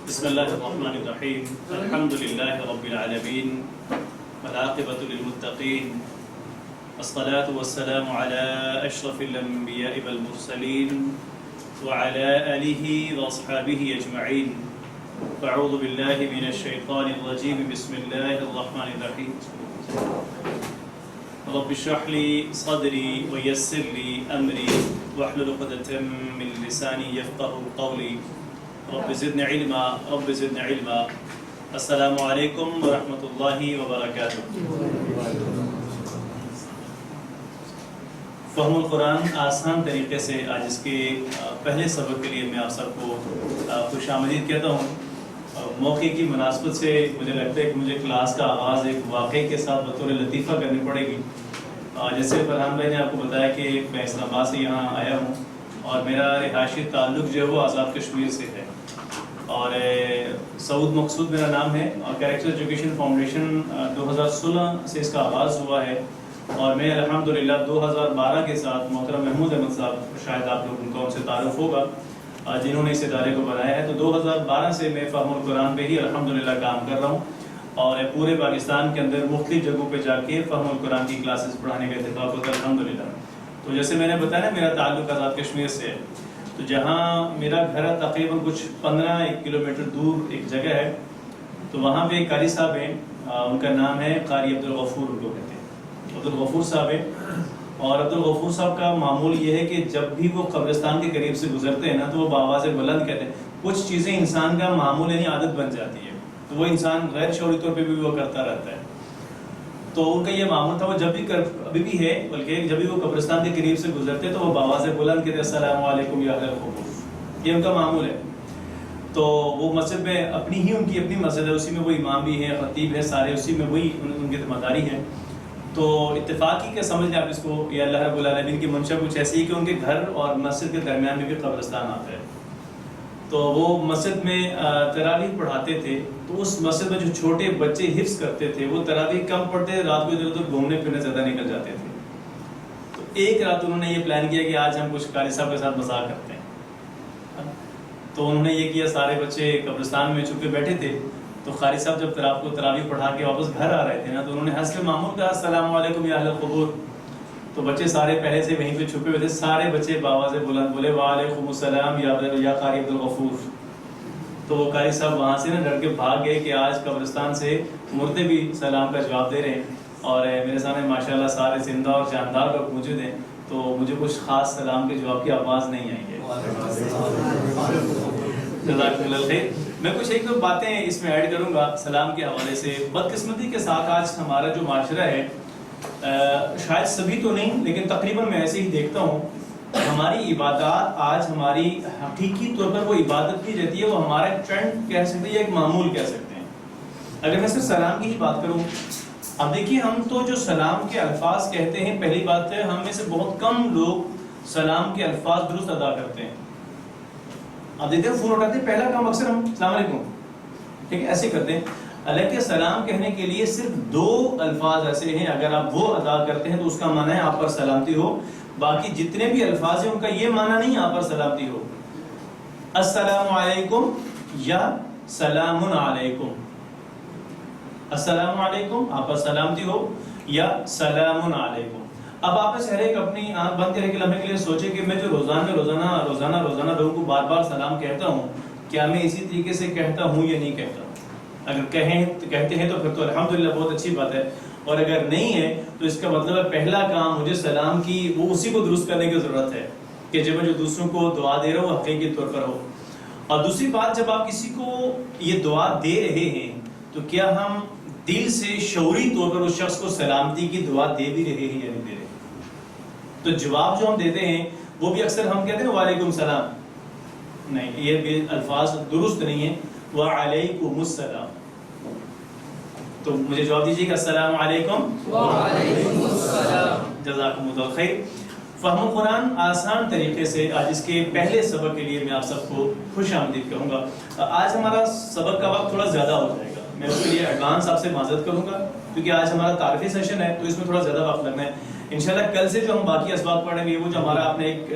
بسم الله الرحمن الرحيم الحمد لله رب العالمين والعاقبة للمتقين الصلاة والسلام على أشرف الأنبياء والمرسلين وعلى آله وأصحابه أجمعين فأعوذ بالله من الشيطان الرجيم بسم الله الرحمن الرحيم رب اشرح لي صدري ويسر لي أمري واحلل عقدة من لساني يفقهوا قولي رب زدني علما رب زدني علما السلام علیکم ورحمۃ اللہ وبرکاتہ۔ فہم القرآن آسان طریقے سے آج اس کے پہلے سبق کے لیے میں آپ سب کو خوش آمدید کہتا ہوں۔ موقع کی مناسبت سے مجھے لگتا ہے کہ مجھے کلاس کا آغاز ایک واقعے کے ساتھ بطور لطیفہ کرنی پڑے گی۔ جیسے فرحان بھائی نے آپ کو بتایا کہ میں اسلام آباد سے یہاں آیا ہوں اور میرا رہائشی تعلق جو ہے وہ آزاد کشمیر سے ہے، اور سعود مقصود میرا نام ہے، اور کیریکٹر ایجوکیشن فاؤنڈیشن 2016 سے اس کا آغاز ہوا ہے، اور میں الحمدللہ 2012 کے ساتھ محترم محمود احمد صاحب، شاید آپ لوگوں کو ان سے تعارف ہوگا جنہوں نے اس ادارے کو بنایا ہے، تو 2012 سے میں فہم القرآن پہ ہی الحمدللہ کام کر رہا ہوں، اور پورے پاکستان کے اندر مختلف جگہوں پہ جا کے فہم القرآن کی کلاسز پڑھانے کا اتفاق ہوتا ہے الحمدللہ۔ تو جیسے میں نے بتایا نا، میرا تعلق آزاد کشمیر سے ہے، تو جہاں میرا گھر تقریباً کچھ 15 کلومیٹر دور ایک جگہ ہے، تو وہاں پہ ایک قاری صاحب ہیں، ان کا نام ہے قاری عبدالغفور، ان کو کہتے ہیں عبدالغفور صاحب ہیں، اور عبدالغفور صاحب کا معمول یہ ہے کہ جب بھی وہ قبرستان کے قریب سے گزرتے ہیں نا تو وہ بآواز بلند کہتے ہیں۔ کچھ چیزیں انسان کا معمول یعنی عادت بن جاتی ہے، تو وہ انسان غیر شعوری طور پہ بھی وہ کرتا رہتا ہے، تو ان کا یہ معمول تھا، وہ جب بھی ابھی بھی ہے، بلکہ جب بھی وہ قبرستان کے قریب سے گزرتے تو وہ بآواز بلند کہتے السلام علیکم یا اہل القبور، یہ ان کا معمول ہے۔ تو وہ مسجد میں اپنی اپنی مسجد ہے، اسی میں وہ امام بھی ہیں، خطیب ہے، سارے اسی میں وہی ان کی ذمہ داری ہے۔ تو اتفاقی کیا سمجھ لیں آپ اس کو، یا اللہ رب العالمین کی منشا کچھ ایسی ہے کہ ان کے گھر اور مسجد کے درمیان میں بھی قبرستان آتا ہے، تو وہ مسجد میں تراویح پڑھاتے تھے، تو اس مسجد میں جو چھوٹے بچے حفظ کرتے تھے وہ تراویح کم پڑھتے، رات کو ادھر ادھر گھومنے پھرنے زیادہ نکل جاتے تھے۔ تو ایک رات انہوں نے یہ پلان کیا کہ آج ہم کچھ قاری صاحب کے ساتھ مذاق کرتے ہیں، تو انہوں نے یہ کیا، سارے بچے قبرستان میں چھپے بیٹھے تھے، تو قاری صاحب جب آپ کو تراویح پڑھا کے واپس گھر آ رہے تھے نا، تو انہوں نے حسب معمول کہا السلام علیکم یا اہل القبور، تو بچے سارے پہلے سے وہیں پہ چھپے ہوئے تھے، سارے بچے بآواز بلند بولے وعلیکم السلام یا قاری عبدالغفور۔ تو وہ قاری صاحب وہاں سے نا ڈر کے بھاگ گئے کہ آج قبرستان سے مردے بھی سلام کا جواب دے رہے ہیں، اور میرے سامنے ماشاءاللہ سارے زندہ اور جاندار لوگ موجود ہیں، تو مجھے کچھ خاص سلام کے جواب کی آواز نہیں آئی ہے۔ جزاک اللہ خیر۔ میں کچھ ایک دو باتیں اس میں ایڈ کروں گا سلام کے حوالے سے۔ بدقسمتی کے ساتھ آج ہمارا جو معاشرہ ہے، شاید سبھی تو نہیں لیکن تقریباً میں ایسے ہی دیکھتا ہوں، ہماری عبادات آج ہماری حقیقی طور پر وہ عبادت نہیں رہتی ہے، وہ ہمارا ایک ٹرینڈ کہہ سکتے ہیں یا ایک معمول کہہ سکتے ہیں۔ اگر میں صرف سلام کی ہی بات کروں، اب دیکھیے ہم تو جو سلام کے الفاظ کہتے ہیں، پہلی بات ہے ہم میں سے بہت کم لوگ سلام کے الفاظ درست ادا کرتے ہیں۔ اب دیکھتے ہیں فون اٹھاتے ہیں، پہلا کام اکثر ہم السلام علیکم، ٹھیک ہے، ایسے کرتے ہیں، حالانکہ سلام کہنے کے لیے صرف 2 الفاظ ایسے ہیں، اگر آپ وہ ادا کرتے ہیں تو اس کا معنی ہے آپ پر سلامتی ہو، باقی جتنے بھی الفاظ ہیں ان کا یہ معنی نہیں آپ پر سلامتی ہو۔ السلام علیکم یا سلام علیکم، السلام علیکم آپ پر سلامتی ہو یا سلام علیکم۔ اب آپ میں سے ہر ایک اپنی آنکھ بند کرنے کے لمحے کے لیے سوچے کہ میں جو روزانہ لوگوں کو بار بار سلام کہتا ہوں، کیا میں اسی طریقے سے کہتا ہوں یا نہیں کہتا؟ اگر کہتے ہیں تو پھر تو الحمدللہ بہت اچھی بات ہے، اور اگر نہیں ہے تو اس کا مطلب ہے پہلا کام مجھے سلام کی وہ اسی کو درست کرنے کی ضرورت ہے کہ جب میں جو دوسروں کو دعا دے رہا ہوں حقیقی طور پر ہو۔ اور دوسری بات، جب آپ کسی کو یہ دعا دے رہے ہیں تو کیا ہم دل سے شعوری طور پر اس شخص کو سلامتی کی دعا دے بھی رہے ہیں یا نہیں دے رہے؟ تو جواب جو ہم دیتے ہیں وہ بھی اکثر ہم کہتے ہیں وعلیکم السلام، نہیں، یہ بھی الفاظ درست نہیں ہیں، وعلیکم السلام۔ تو مجھے جواب دیجیے کہ السلام علیکم وعلیکم السلام، جزاکم اللہ خیر۔ فہم القرآن آسان طریقے سے آج اس کے پہلے سبق کے لیے میں آپ سب کو خوش آمدید کہوں گا۔ آج ہمارا سبق کا وقت تھوڑا زیادہ ہو جائے گا، میں اس کے لیے ایڈوانس آپ سے معذرت کروں گا، کیونکہ آج ہمارا تعارفی سیشن ہے تو اس میں تھوڑا زیادہ وقت لگنا ہے۔ انشاءاللہ کل سے جو ہم باقی اسباق پڑھیں گے وہ جو ہمارا آپ نے ایک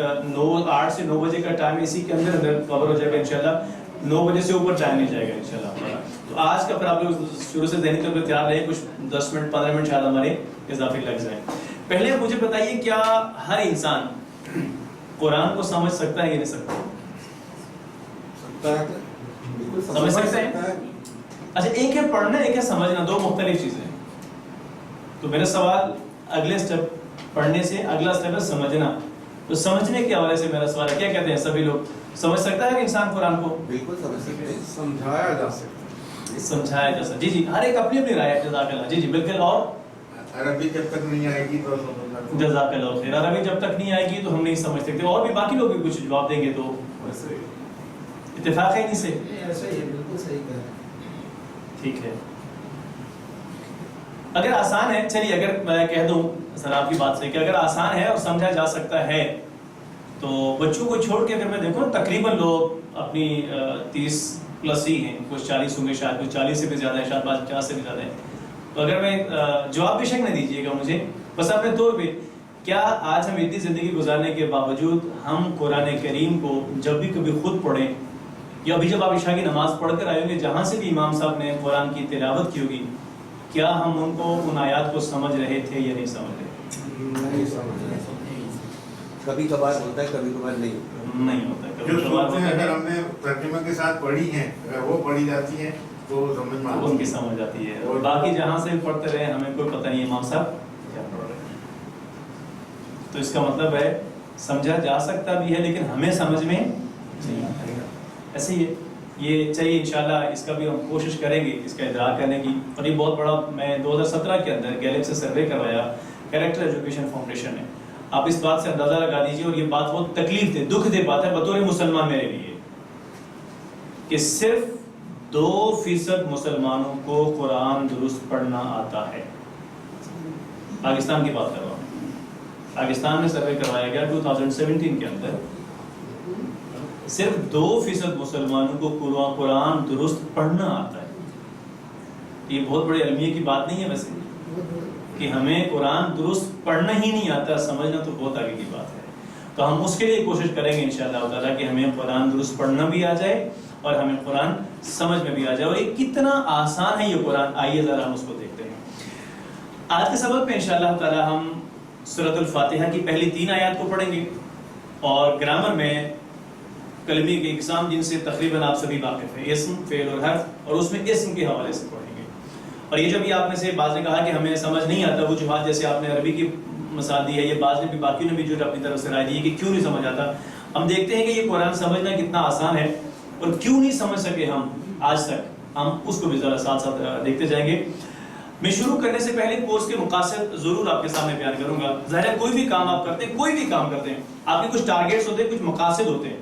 8 سے 9 بجے کا ٹائم ہے، اسی کے اندر کور ہو جائے گا انشاءاللہ۔ 9 بجے سے اوپر ٹائم نہیں جائے گا انشاءاللہ. تو آج کا پھر آپ لوگ شروع سے ذہنی طور پہ تیار رہے, کچھ 10 منٹ 15 منٹ شاید ہمارے اضافی لگ جائیں. پہلے مجھے بتائیے کیا ہر انسان قرآن کو سمجھ سکتا ہے یا نہیں سکتا؟ سمجھ سکتے ہیں. اچھا, ایک ہے پڑھنا, ایک ہے سمجھنا, دو مختلف چیزیں. تو میرا سوال اگلے سٹیپ پڑھنے سے اگلا سٹیپ ہے سمجھنا. تو سمجھنے کے حوالے سے میرا سوال ہے, کیا کہتے ہیں سبھی لوگ, سمجھ سکتا ہے کہ انسان قرآن کو؟ بالکل سمجھ سکتے ہیں, سمجھایا جا سکتا ہے. سمجھایا جا سکتا, جی جی, ہر ایک اپنی اپنی رائے ہے. جزاک اللہ, جی جی بالکل. اور عربی جب تک نہیں آئے گی تو جزاک اللہ خیر, عربی جب تک نہیں آئے گی تو ہم نہیں سمجھ سکتے. اور بھی باقی لوگ بھی کچھ جواب دیں گے تو اتفاق ہے نہیں سے؟ ایسا ہی ہے, بالکل صحیح کہہ رہے ہیں. ٹھیک ہے. اگر آسان ہے, چلیے اگر میں کہہ دوں سر آپ کی بات سے کہ اگر آسان ہے اور سمجھا جا سکتا ہے تو بچوں کو چھوڑ کے اگر میں دیکھوں تقریباً لوگ اپنی 30 پلس ہی ہیں, کچھ 40 ہوں گے شاید, کچھ 40 سے بھی زیادہ ہے, شاید 50 سے بھی زیادہ ہے. تو اگر میں جواب بے شک نہ دیجیے گا مجھے, بس اپنے طور پہ, کیا آج ہم اتنی زندگی گزارنے کے باوجود ہم قرآن کریم کو جب بھی کبھی خود پڑھیں یا ابھی جب آپ عشاء کی نماز پڑھ کر آئے ہوں گے جہاں سے بھی امام صاحب نے قرآن کی تلاوت کی ہوگی, کیا ہم ان کو ان آیات کو سمجھ رہے تھے یا نہیں سمجھ رہے؟ نہیں سمجھ رہے. کبھی کبھار ہوتا ہے, کبھی کبھار نہیں ہوتا ہے. جو صورتیں اگر ہم نے ترجمہ کے ساتھ پڑھی ہیں, وہ پڑھی جاتی ہیں تو سمجھ میں ان کی سمجھ آتی ہے. اور باقی جہاں سے پڑھتے رہے ہمیں کوئی پتہ نہیں امام صاحب کیا پڑھ رہے ہیں. تو اس کا مطلب ہے سمجھا جا سکتا بھی ہے لیکن ہمیں سمجھ میں نہیں آتا. ایسے ہی ہے یہ. چلیے انشاءاللہ اس کا بھی ہم کوشش کریں گے اس کا ادراک کرنے کی. اور یہ بہت بڑا, میں 2017 کے اندر گیلپ سے سروے کروایا, کیریکٹر ایجوکیشن فاؤنڈیشن نے. آپ اس بات سے اندازہ لگا دیجیے, اور یہ بات بہت تکلیف دہ, دکھ دہ بات ہے بطور مسلمان میرے لیے, کہ صرف 2% مسلمانوں کو قرآن درست پڑھنا آتا ہے. پاکستان کی بات کر رہا ہوں. پاکستان میں سروے کروایا گیا 2017 کے اندر, صرف 2% مسلمانوں کو قرآن درست پڑھنا آتا ہے. یہ بہت بڑی علمیہ کی بات نہیں ہے ویسے, کہ ہمیں قرآن درست پڑھنا ہی نہیں آتا, سمجھنا تو بہت آگے کی بات ہے. تو ہم اس کے لیے کوشش کریں گے انشاءاللہ تعالیٰ کہ ہمیں قرآن درست پڑھنا بھی آ جائے اور ہمیں قرآن سمجھ میں بھی آ جائے. اور یہ کتنا آسان ہے یہ قرآن, آئیے ذرا ہم اس کو دیکھتے ہیں. آج کے سبق میں انشاءاللہ تعالیٰ ہم سورۃ الفاتحہ کی پہلی 3 آیات کو پڑھیں گے, اور گرامر میں کلمی کی اقسام جن سے تقریباً آپ سبھی واقف ہیں, اسم, فعل اور حرف, اور اس میں اسم کے حوالے سے پڑھیں گے. اور یہ جو بھی آپ میں سے بعض نے کہا کہ ہمیں سمجھ نہیں آتا, وہ جواب جیسے آپ نے عربی کی مثال دی ہے, یہ بعض نے بھی, باقیوں نے بھی جو اپنی طرف سے رائے دی ہے کہ کیوں نہیں سمجھ آتا. ہم دیکھتے ہیں کہ یہ قرآن سمجھنا کتنا آسان ہے, اور کیوں نہیں سمجھ سکے ہم آج تک, ہم اس کو بھی ذرا ساتھ ساتھ دیکھتے جائیں گے. میں شروع کرنے سے پہلے کورس کے مقاصد ضرور آپ کے سامنے بیان کروں گا. ظاہر ہے کوئی بھی کام آپ کرتے ہیں, کوئی بھی کام کرتے ہیں, آپ کے کچھ ٹارگیٹس ہوتے ہیں, کچھ مقاصد ہوتے ہیں,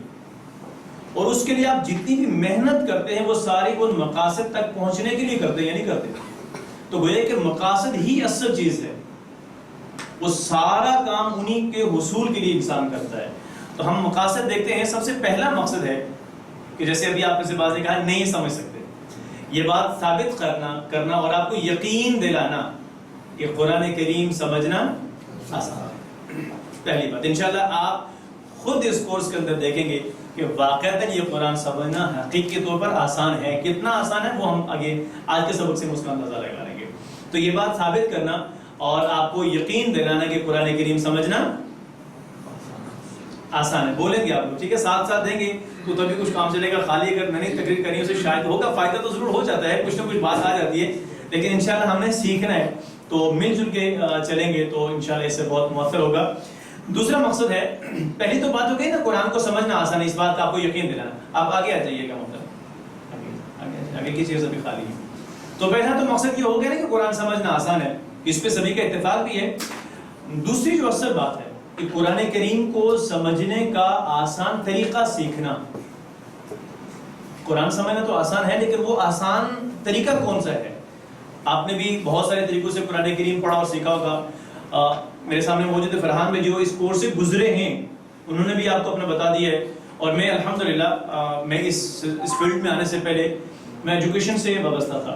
اور اس کے لیے آپ جتنی بھی محنت کرتے ہیں وہ ساری ان مقاصد تک پہنچنے کے لیے کرتے ہیں یا نہیں کرتے. تو گویا کہ مقاصد ہی اصل چیز ہے, وہ سارا کام انہی کے حصول کے لیے انسان کرتا ہے. تو ہم مقاصد دیکھتے ہیں. سب سے پہلا مقصد ہے کہ جیسے ابھی آپ میں سے بعض نے کہا نہیں سمجھ سکتے, یہ بات ثابت کرنا اور آپ کو یقین دلانا کہ قرآن کریم سمجھنا آسان ہے. پہلی بات انشاءاللہ آپ خود اس کورس کے اندر دیکھیں گے کہ واقعتاً یہ قرآن سمجھنا حقیقی طور پر آسان ہے. کتنا آسان ہے وہ ہم آگے آج کے سبق سے اس کا اندازہ لگا لیں گے. تو یہ بات ثابت کرنا اور آپ کو یقین دلانا کہ قرآن کریم سمجھنا آسان ہے. بولیں گے آپ لوگ, ٹھیک ہے, ساتھ ساتھ دیں گے تو تبھی کچھ کام چلے گا. خالی اگر میں نے تقریر کرنی اسے شاید ہوگا, فائدہ تو ضرور ہو جاتا ہے, کچھ نہ کچھ بات آ جاتی ہے, لیکن انشاءاللہ ہم نے سیکھنا ہے. تو مل جل کے چلیں گے تو انشاءاللہ اس سے بہت مؤثر ہوگا. دوسرا مقصد ہے, پہلی تو بات ہو گئی نا قرآن کو سمجھنا آسان ہے, اس بات کا آپ کو یقین دلانا. آپ آگے آ جائیے گا, مطلب آگے کی چیز ابھی خالی ہے. تو پہلا تو مقصد یہ ہو گیا نا کہ قرآن سمجھنا آسان ہے, اس پہ سبھی کا اتفاق بھی ہے. دوسری جو اصل بات ہے کہ قرآن کریم کو سمجھنے کا آسان طریقہ سیکھنا. قرآن سمجھنا تو آسان ہے, لیکن وہ آسان طریقہ کون سا ہے؟ آپ نے بھی بہت سارے طریقوں سے قرآن کریم پڑھا اور سیکھا ہوگا. میرے سامنے موجود فرحان میں جو اس کورس سے گزرے ہیں انہوں نے بھی آپ کو اپنا بتا دیا ہے. اور میں الحمدللہ میں اس فیلڈ میں آنے سے پہلے میں ایجوکیشن سے وابستہ تھا,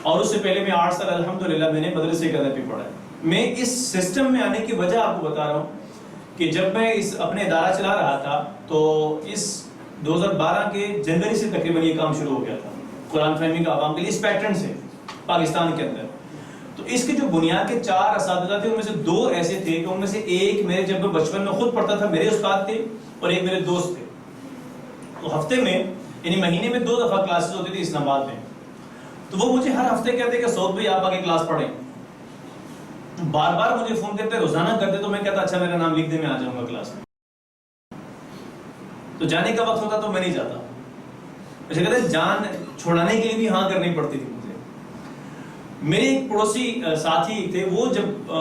اور اس سے پہلے میں 8 سال الحمدللہ میں نے مدرسے کے اندر بھی پڑھا ہے. میں اس سسٹم میں آنے کی وجہ آپ کو بتا رہا ہوں کہ جب میں اس اپنے ادارہ چلا رہا تھا تو اس 2012 کے جنوری سے تقریباً یہ کام شروع ہو گیا تھا قرآن فہمی کا عوام کے لیے اس پیٹرن سے پاکستان کے اندر. تو اس کے جو بنیاد کے 4 اساتذہ تھے ان میں سے 2 ایسے تھے کہ ان میں سے ایک میرے جب میں بچپن میں خود پڑھتا تھا میرے استاد تھے اور ایک میرے دوست تھے. تو ہفتے میں یعنی مہینے میں 2 دفعہ کلاسز ہوتی تھی اسلام آباد میں. تو وہ مجھے ہر ہفتے کہتے کہ سعود بھائی آپ آگے کلاس پڑھیں. بار بار مجھے فون کرتے روزانہ کرتے تو میں کہتا اچھا میرا نام لکھ دے میں آ جاؤں گا کلاس میں. تو جانے کا وقت ہوتا تو میں نہیں جاتا. اچھا کہتے ہیں جان چھوڑانے کے لیے بھی ہاں کرنی پڑتی تھی مجھے. میرے ایک پڑوسی ساتھی تھے وہ جب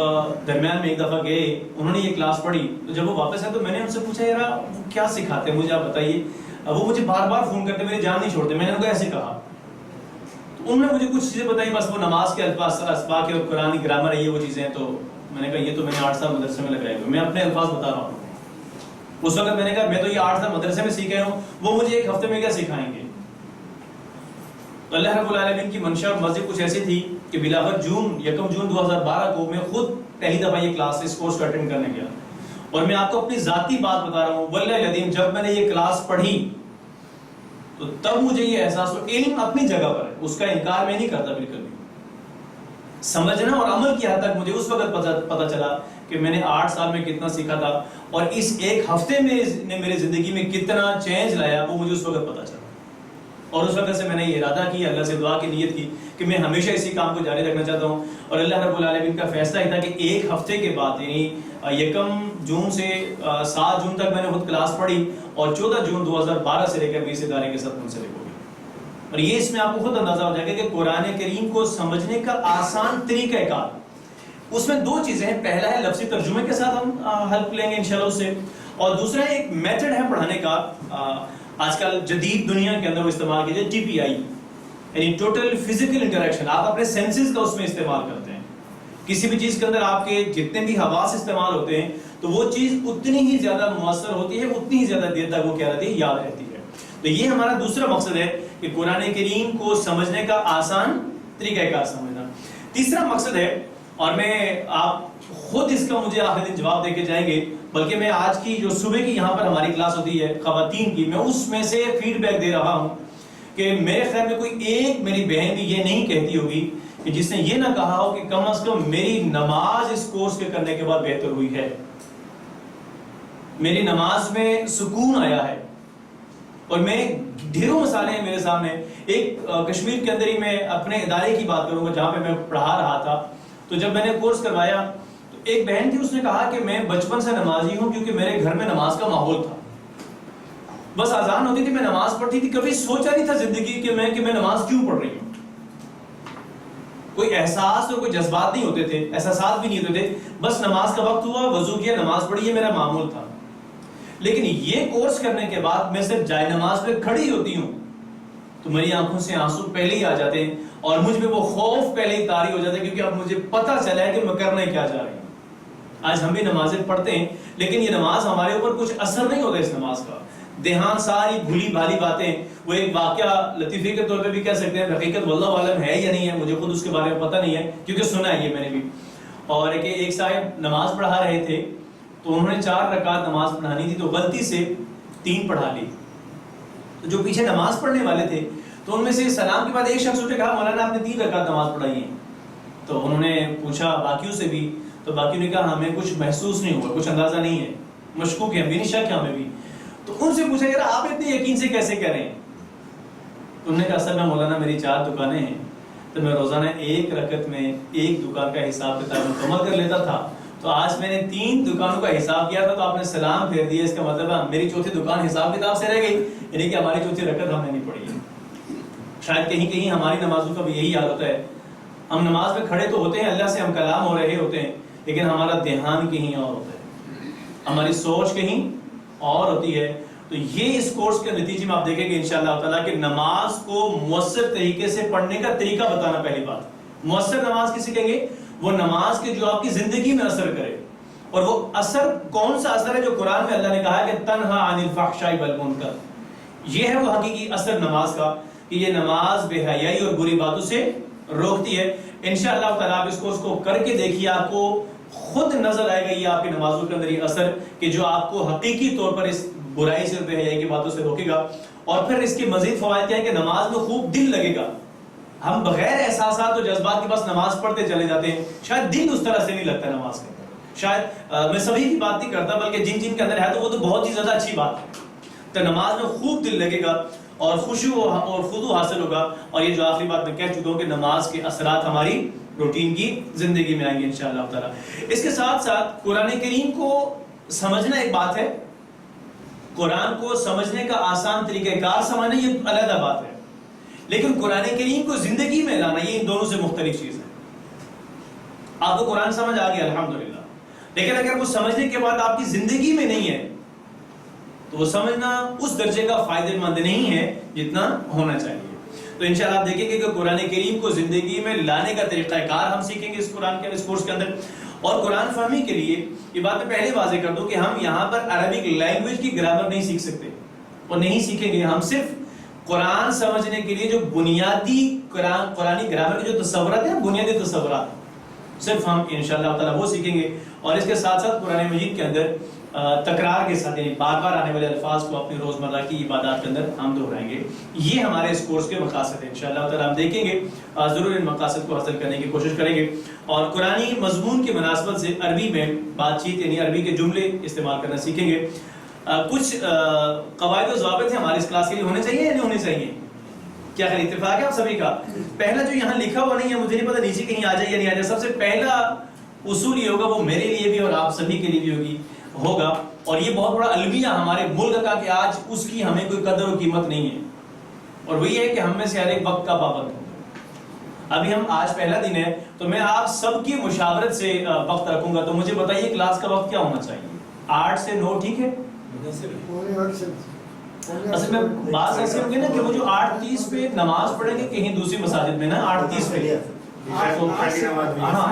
درمیان میں ایک دفعہ گئے انہوں نے یہ کلاس پڑھی تو جب وہ واپس آئے تو میں نے ان سے پوچھا یار وہ کیا سکھاتے ہیں مجھے آپ بتائیے. وہ مجھے بار بار فون کرتے میری جان نہیں چھوڑتے. میں نے ان کو ایسے کہا تو انہوں نے مجھے کچھ چیزیں بتائی بس وہ نماز کے الفاظ اسباق اور قرآن کی گرامر ہے یہ وہ چیزیں. تو میں نے کہا یہ تو میں نے 8 سال مدرسے میں لگائے ہوئے میں اپنے الفاظ بتا رہا ہوں. اس وقت میں نے کہا میں تو یہ 8 سال مدرسے میں سیکھے ہوں وہ مجھے ایک ہفتے میں کیا سکھائیں گے. تو اللہ رب العالمین کی منشا اور مرضی کچھ ایسی تھی کہ بلاخر 1 جون 2012 کو میں خود پہلی دفعہ یہ کلاس اس کورس کو اٹینڈ کرنے گیا. اور میں آپ کو اپنی ذاتی بات بتا رہا ہوں واللہ العظیم جب میں نے یہ کلاس پڑھی تو تب مجھے یہ احساس ہوا علم اپنی جگہ پر ہے اس کا انکار میں نہیں کرتا بالکل بھی. سمجھنا اور عمل کی حد تک مجھے اس وقت پتہ چلا کہ میں نے 8 سال میں کتنا سیکھا تھا اور اس ایک ہفتے میں نے میری زندگی میں کتنا چینج لایا وہ مجھے اس وقت پتہ چلا. اور اس وقت سے میں نے یہ ارادہ کیا اللہ سے دعا کی نیت کی کہ میں ہمیشہ اسی کام کو جاری رکھنا چاہتا ہوں. اور اللہ رب العالمین کا فیصلہ یہ تھا کہ ایک ہفتے کے بعد یعنی 1 جون سے 7 جون تک میں نے خود کلاس پڑھی اور 14 جون 2012 سے لے کر بھی اس ادارے کے ساتھ منسلک ہو گئی. اور یہ اس میں آپ کو خود اندازہ ہو جائے گا کہ قرآن کریم کو سمجھنے کا آسان طریقہ کار اس میں 2 چیزیں ہیں. پہلا ہے لفظی ترجمے کے ساتھ ہم ہیلپ لیں گے انشاءاللہ اس سے. اور دوسرا ایک میتھڈ ہے پڑھانے کا آج کل جدید دنیا کے اندر وہ استعمال کیجئے TPI یعنی ٹوٹل فزیکل انٹریکشن. آپ اپنے سینسز کا اس میں استعمال کرتے ہیں. کسی بھی چیز کے اندر آپ کے جتنے بھی حواس استعمال ہوتے ہیں تو وہ چیز اتنی ہی زیادہ مؤثر ہوتی ہے اتنی ہی زیادہ دیر تک وہ کیا رہتی ہے یاد رہتی ہے. تو یہ ہمارا دوسرا مقصد ہے کہ قرآن کریم کو سمجھنے کا آسان طریقہ کار سمجھنا. تیسرا مقصد ہے اور میں آپ خود اس کا مجھے آخر دن جواب دے کے جائیں گے بلکہ میں آج کی جو صبح کی یہاں پر ہماری کلاس ہوتی ہے خواتین کی میں اس میں سے فیڈ بیک دے رہا ہوں کہ میرے خیال میں کوئی ایک میری بہن بھی یہ نہیں کہتی ہوگی کہ جس نے یہ نہ کہا ہو کہ کم از کم میری نماز اس کورس کے کرنے کے بعد بہتر ہوئی ہے. میری نماز میں سکون آیا ہے. اور میں ڈھیروں مثالیں ہیں میرے سامنے. ایک کشمیر کے اندر ہی میں اپنے ادارے کی بات کروں گا جہاں پہ میں پڑھا رہا تھا. تو جب میں نے کورس کروایا تو ایک بہن تھی اس نے کہا کہ میں بچپن سے نمازی ہوں کیونکہ میرے گھر میں نماز کا ماحول تھا. بس اذان ہوتی تھی میں نماز پڑھتی تھی. کبھی سوچا نہیں تھا زندگی کہ میں نماز کیوں پڑھ رہی ہوں. کوئی احساس اور کوئی جذبات نہیں ہوتے تھے احساسات بھی نہیں ہوتے تھے. بس نماز کا وقت ہوا وضو کیا نماز پڑھی یہ میرا معمول تھا. لیکن یہ کورس کرنے کے بعد میں صرف جائے نماز پہ کھڑی ہوتی ہوں تو میری آنکھوں سے آنسو پہلے ہی آ جاتے ہیں اور مجھ میں وہ خوف پہلے ہی طاری ہو جاتا ہے کیونکہ اب مجھے پتہ چلا ہے کہ میں کرنے کیا جا رہی ہوں. آج ہم بھی نمازیں پڑھتے ہیں لیکن یہ نماز ہمارے اوپر کچھ اثر نہیں ہوتا اس نماز کا. دھیان ساری بھولی بھالی باتیں. وہ ایک واقعہ لطیفے کے طور پہ بھی کہہ سکتے ہیں حقیقت واللہ عالم ہے یا نہیں ہے مجھے خود اس کے بارے میں پتہ نہیں ہے کیونکہ سنا ہے یہ میں نے بھی. اور ایک صاحب نماز پڑھا رہے تھے تو انہوں نے 4 رکعت نماز پڑھانی تھی تو غلطی سے 3 پڑھا لی. تو جو پیچھے نماز پڑھنے والے تھے تو ان میں سے سلام کے بعد ایک شخص نے کہا مولانا آپ نے 3 رکعت نماز پڑھائی ہیں. تو انہوں نے پوچھا باقیوں سے بھی تو باقیوں نے کہا ہمیں کچھ محسوس نہیں ہوا کچھ اندازہ نہیں ہے مشکوک ہے ہم بھی نہیں شک ہے ہمیں بھی. تو ان سے پوچھا یار آپ اتنے یقین سے کیسے کہہ رہے ہیں. انہوں نے کہا اصل میں مولانا میری 4 دکانیں ہیں تو میں روزانہ 1 رکعت میں 1 دکان کا حساب کتاب مکمل کر لیتا تھا. تو آج میں نے 3 دکانوں کا حساب کیا تھا تو آپ نے سلام پھیر دیا. اس کا مطلب ہے میری 4تھی دکان حساب کتاب سے رہ گئی یعنی کہ ہماری 4تھی رکعت ہم نے نہیں پڑھی ہے. شاید کہیں کہیں ہماری نمازوں کا بھی یہی حال ہوتا ہے. ہم نماز میں کھڑے تو ہوتے ہیں اللہ سے ہم کلام ہو رہے ہوتے ہیں لیکن ہمارا دھیان کہیں اور ہوتا ہے ہماری سوچ کہیں اور ہوتی ہے. تو یہ اس کورس کے نتیجے میں آپ دیکھیں گے انشاءاللہ تعالیٰ کہ نماز کو مؤثر طریقے سے پڑھنے کا طریقہ بتانا. پہلی بات مؤثر نماز کسے کہیں گے وہ نماز کے جو آپ کی زندگی میں اثر کرے. اور وہ اثر کون سا اثر ہے جو قرآن میں اللہ نے کہا ہے کہ تنہا عن الفحشاء والمنکر. یہ ہے وہ حقیقی اثر نماز کا کہ یہ نماز بے حیائی اور بری باتوں سے روکتی ہے. انشاءاللہ تعالیٰ آپ اس کورس کو کر کے دیکھیے آپ کو خود نظر آئے گا یہ آپ کی نمازوں کے اندر یہ اثر کہ جو آپ کو حقیقی طور پر اس برائی سے بے حیائی کی باتوں سے روکے گا. اور پھر اس کے مزید فوائد کیا ہے کہ نماز میں خوب دل لگے گا. ہم بغیر احساسات و جذبات کے پاس نماز پڑھتے چلے جاتے ہیں, شاید دل اس طرح سے نہیں لگتا نماز کے اندر. شاید میں سبھی کی بات نہیں کرتا, بلکہ جن جن کے اندر ہے تو وہ تو بہت ہی زیادہ اچھی بات ہے. تو نماز میں خوب دل لگے گا اور خشوع اور خضوع حاصل ہوگا. اور یہ جو آخری بات میں کہہ چکا ہوں کہ نماز کے اثرات ہماری روٹین کی زندگی میں آئیں گے انشاءاللہ تعالی. اس کے ساتھ ساتھ قرآن کریم کو سمجھنا ایک بات ہے, قرآن کو سمجھنے کا آسان طریقہ کار سمجھنا یہ علیحدہ بات ہے, لیکن قرآن کریم کو زندگی میں لانا یہ ان دونوں سے مختلف چیز ہے. آپ کو قرآن سمجھ آ گیا الحمدللہ, لیکن اگر وہ سمجھنے کے بعد آپ کی زندگی میں نہیں ہے تو وہ سمجھنا اس درجے کا فائدہ مند نہیں ہے جتنا ہونا چاہیے. تو انشاءاللہ آپ دیکھیں گے کہ قرآن کریم کو زندگی میں لانے کا طریقہ کار ہم سیکھیں گے اس قرآن کے اس کورس کے اندر. اور قرآن فہمی کے لیے یہ بات میں پہلے واضح کر دوں کہ ہم یہاں پر عربک لینگویج کی گرامر نہیں سیکھ سکتے اور نہیں سیکھیں گے. ہم صرف قرآن سمجھنے کے لیے جو بنیادی قرآنی گرامر کے جو تصورات ہیں, بنیادی تصورات صرف ہم انشاءاللہ تعالی وہ سیکھیں گے. اور اس کے ساتھ ساتھ قرآن مجید کے اندر تکرار کے ساتھ یعنی بار بار آنے والے الفاظ کو اپنی روزمرہ کی عبادات کے اندر ہم دہرائیں گے. یہ ہمارے اس کورس کے مقاصد ہیں انشاءاللہ تعالی. ہم دیکھیں گے, ضرور ان مقاصد کو حاصل کرنے کی کوشش کریں گے. اور قرآنی مضمون کی مناسبت سے عربی میں بات چیت یعنی عربی کے جملے استعمال کرنا سیکھیں گے. کچھ قواعد و ضوابط ہیں ہمارے اس کلاس کے لیے ہونے چاہیے یا نہیں ہونے چاہیے؟ کیا خیر اتفاق ہے آپ سبھی کا؟ پہلا جو یہاں لکھا ہوا نہیں ہے, مجھے نہیں پتا نیچے کہیں آ جائے یا نہیں آ جائے. سب سے پہلا اصول یہ ہوگا, وہ میرے لیے بھی اور آپ سبھی کے لیے بھی ہوگا, اور یہ بہت بڑا المیہ ہمارے ملک کا کہ آج اس کی ہمیں کوئی قدر و قیمت نہیں ہے, اور وہی ہے کہ ہم میں سے ہر ایک وقت کا پابند ہو. ابھی ہم آج پہلا دن ہے تو میں آپ سب کی مشاورت سے وقت رکھوں گا. تو مجھے بتائیے کلاس کا وقت کیا ہونا چاہیے؟ 8 سے 9 ٹھیک ہے؟ اصل میں بات ایسے ہوگی نا کہ وہ جو 8:30 پہ نماز پڑھیں گے کہیں دوسری مساجد میں نا 8:30 پہ,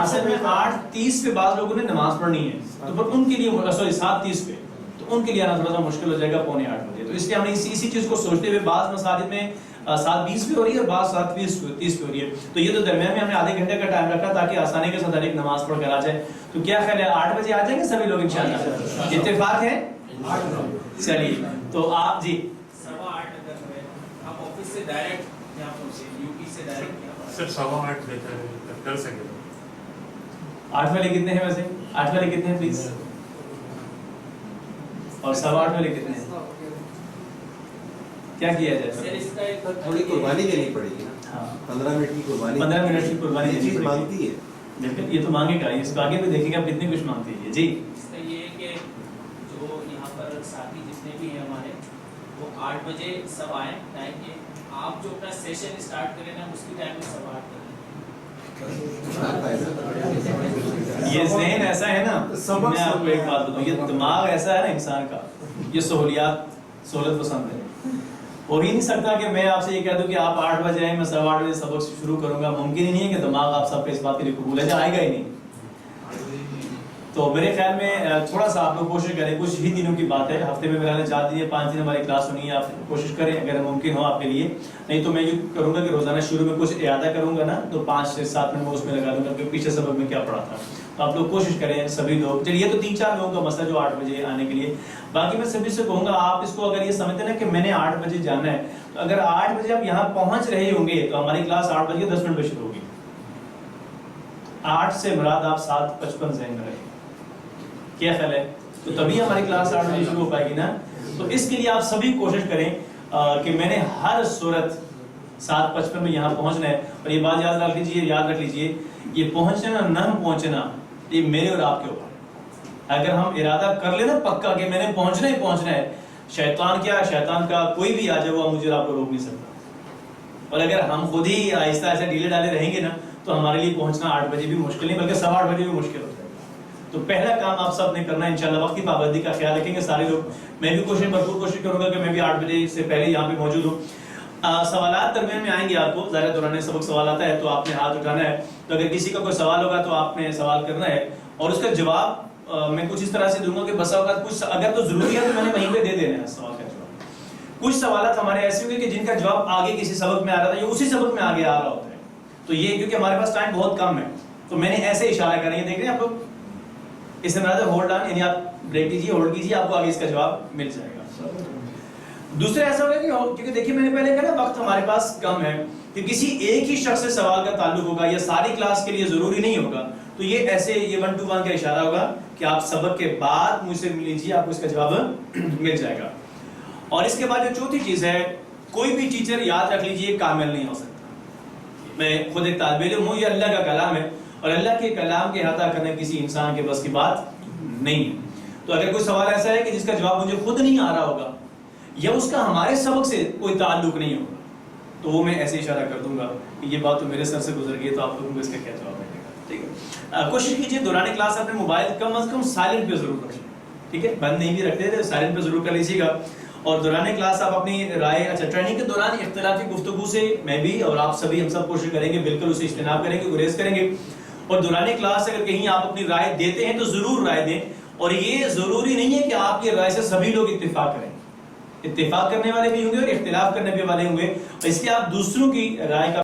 اصل میں 8:30 پہ بعض لوگوں نے نماز پڑھنی ہے تو پھر ان کے لیے سوری 7:30 پہ, تو ان کے لیے آنا تھوڑا سا مشکل ہو جائے گا 7:45 بجے. تو اس لیے ہم نے اسی چیز کو سوچتے ہوئے بعض مساجد میں 7:20 پہ ہو رہی ہے اور بعض 7:30 پہ ہو رہی ہے. تو یہ تو درمیان میں ہم نے آدھے گھنٹے کا ٹائم رکھا تاکہ آسانی کے ساتھ ہر ایک نماز پڑھ کر آ جائے. تو کیا خیال ہے 8 بجے آ جائیں گے سبھی لوگ انشاءاللہ؟ اتفاق ہے؟ چلیے تو آپ جی 8:15 اگر آپ آفس سے ڈائریکٹ یہاں پہنچے, یو پی سے ڈائریکٹ سر 8:15 بہتر کر سکے. 8 والے کتنے ہیں ویسے؟ 8 والے کتنے ہیں پلیز؟ اور 8:15 والے کتنے ہیں؟ کیا کیا جائے سر اس کا ایک تھوڑی قربانی دینی پڑے گی نا. ہاں 15 منٹ کی قربانی, 15 منٹ کی قربانی یہ دینی چیز پڑے گی. مانگتی ہے. بالکل یہ تو مانگے گا, اس کو آگے بھی دیکھیں گے آپ کتنے کچھ مانگتی ہے. جی اس کا یہ ہے کہ جو یہاں پر ساتھی جتنے بھی ہیں ہمارے وہ 8 بجے سب آئیں, ٹائم یہ آپ جو اپنا سیشن اسٹارٹ کریں نا اس کی ٹائم میں سب 8 کریں. یہ ذہن ایسا ہے نا, میں آپ کو ایک بات بتاؤں, یہ دماغ ایسا ہے نا انسان کا, یہ سہولت پسند ہے. ہو ہی نہیں سکتا کہ میں آپ سے یہ کہہ دوں کہ آپ 8 بجے آئیں, میں 8:15 بجے سبق شروع کروں گا. ممکن ہی نہیں ہے کہ دماغ آپ سب کے اس بات کے لیے قبول ہے, جب آئے گا ہی نہیں. تو میرے خیال میں تھوڑا سا آپ لوگ کوشش کریں, کچھ ہی دنوں کی بات ہے, ہفتے میں میرا 4 دن یا 5 دن ہماری کلاس ہونی ہے. آپ کوشش کریں اگر ممکن ہو آپ کے لیے, نہیں تو میں یہ کروں گا کہ روزانہ شروع میں کچھ اعادہ کروں گا نا, تو 5 سے 7 منٹ میں اس میں لگا دوں گا کہ پیچھے سبق میں کیا پڑھا تھا. تو آپ لوگ کوشش کریں سبھی لوگ. چلیے یہ تو 3-4 لوگوں کا مسئلہ جو 8 بجے آنے کے لیے. باقی میں سبھی سے کہوں گا آپ اس کو اگر یہ سمجھتے نا کہ میں نے 8 بجے جانا ہے, تو اگر 8 بجے آپ یہاں پہنچ رہے ہوں گے تو ہماری کلاس 8:10 پہ شروع ہوگی. 8 سے مراد آپ 7:55 ذہن میں رکھیں. کیا خیال ہے؟ تو تبھی ہماری کلاس 8 بجے شروع ہو پائے گی نا. تو اس کے لیے آپ سبھی کوشش کریں کہ میں نے ہر صورت 7:55 میں یہاں پہنچنا ہے. اور یہ بات یاد رکھ لیجئے, یہ پہنچنا نہ پہنچنا یہ میرے اور آپ کے اوپر. اگر ہم ارادہ کر لیں نا پکا کہ میں نے پہنچنا ہی پہنچنا ہے, شیطان کا کوئی بھی آ جائے وہ مجھے آپ کو روک نہیں سکتا. اور اگر ہم خود ہی آہستہ آہستہ ڈھیلے ڈالے رہیں گے نا تو ہمارے لیے پہنچنا 8 بجے بھی مشکل نہیں بلکہ 8:15 بجے بھی مشکل ہوتا ہے. تو پہلا کام آپ سب نے کرنا ہے انشاءاللہ وقت کی پابندی کا خیال رکھیں گے سارے لوگ. میں بھی بھرپور کوشش کروں گا کہ میں بھی 8 بجے سے پہلے یہاں پہ موجود ہوں. سوالات درمیان میں آئیں گے, آپ کو ظاہر دوران سبق سوال آتا ہے تو آپ نے ہاتھ اٹھانا ہے. تو اگر کسی کا کوئی سوال ہوگا تو آپ نے سوال کرنا ہے, اور اس کا جواب میں کچھ اس طرح سے دوں گا کہ بسا اوقات کچھ اگر تو ضروری ہے تو میں نے وہیں پہ دے دینا ہے سوال کا جواب. کچھ سوالات ہمارے ایسے ہوں گے کہ جن کا جواب آگے کسی سبق میں آ رہا تھا یا اسی سبق میں آگے آ رہا ہوتا ہے. تو یہ کیونکہ ہمارے پاس ٹائم بہت کم ہے تو میں نے ایسے اشارہ کریں گے, دیکھ رہے ہیں آپ لوگ, اس سے مراد ہولڈ آن یعنی آپ بریک کیجیے, ہولڈ کیجیے, آپ کو آگے اس کا جواب مل جائے گا. دوسرا ایسا ہوگا کیونکہ دیکھیے میں نے پہلے کہا نا وقت ہمارے پاس کم ہے کہ کسی ایک ہی شخص سے سوال کا تعلق ہوگا یا ساری کلاس کے لیے ضروری نہیں ہوگا، تو یہ ایسے یہ 1 to 1 کا اشارہ ہوگا کہ آپ سبق کے بعد مجھ سے مل لیجیے، آپ کو اس کا جواب مل جائے گا۔ اور اس کے بعد جو چوتھی چیز ہے، کوئی بھی ٹیچر یاد رکھ لیجیے کامل نہیں ہو سکتا۔ میں خود ایک طالب علم ہوں، یہ اللہ کا کلام ہے اور اللہ کے کلام کے احاطہ کرنا کسی انسان کے بس کی بات نہیں ہے۔ تو اگر کوئی سوال ایسا ہے کہ جس کا جواب مجھے خود نہیں آ رہا ہوگا یا اس کا ہمارے سبق سے کوئی تعلق نہیں ہوگا، تو وہ میں ایسے اشارہ کر دوں گا کہ یہ بات تو میرے سر سے گزر گئی، تو آپ لوگوں کو اس کا کیا جواب ملے گا، ٹھیک ہے۔ کوشش کیجیے دوران کلاس اپنے موبائل کم از کم سائلنٹ پہ ضرور رکھیں، ٹھیک ہے، بند نہیں بھی رکھتے تھے، سائلنٹ پہ ضرور کر لیجیے گا۔ اور دوران کلاس آپ اپنی رائے، ٹریننگ کے دوران اختلافی گفتگو سے میں بھی اور آپ سبھی ہم سب کوشش کریں گے بالکل اسے اجتناب کریں گے، گریز کریں گے۔ اور دوران کلاس اگر کہیں آپ اپنی رائے دیتے ہیں تو ضرور رائے دیں، اور یہ ضروری نہیں ہے کہ آپ کی رائے سے سبھی لوگ اتفاق کریں، اتفاق کرنے والے بھی ہوں گے اور اختلاف کرنے بھی والے ہوں گے، اس لیے آپ دوسروں کی رائے کا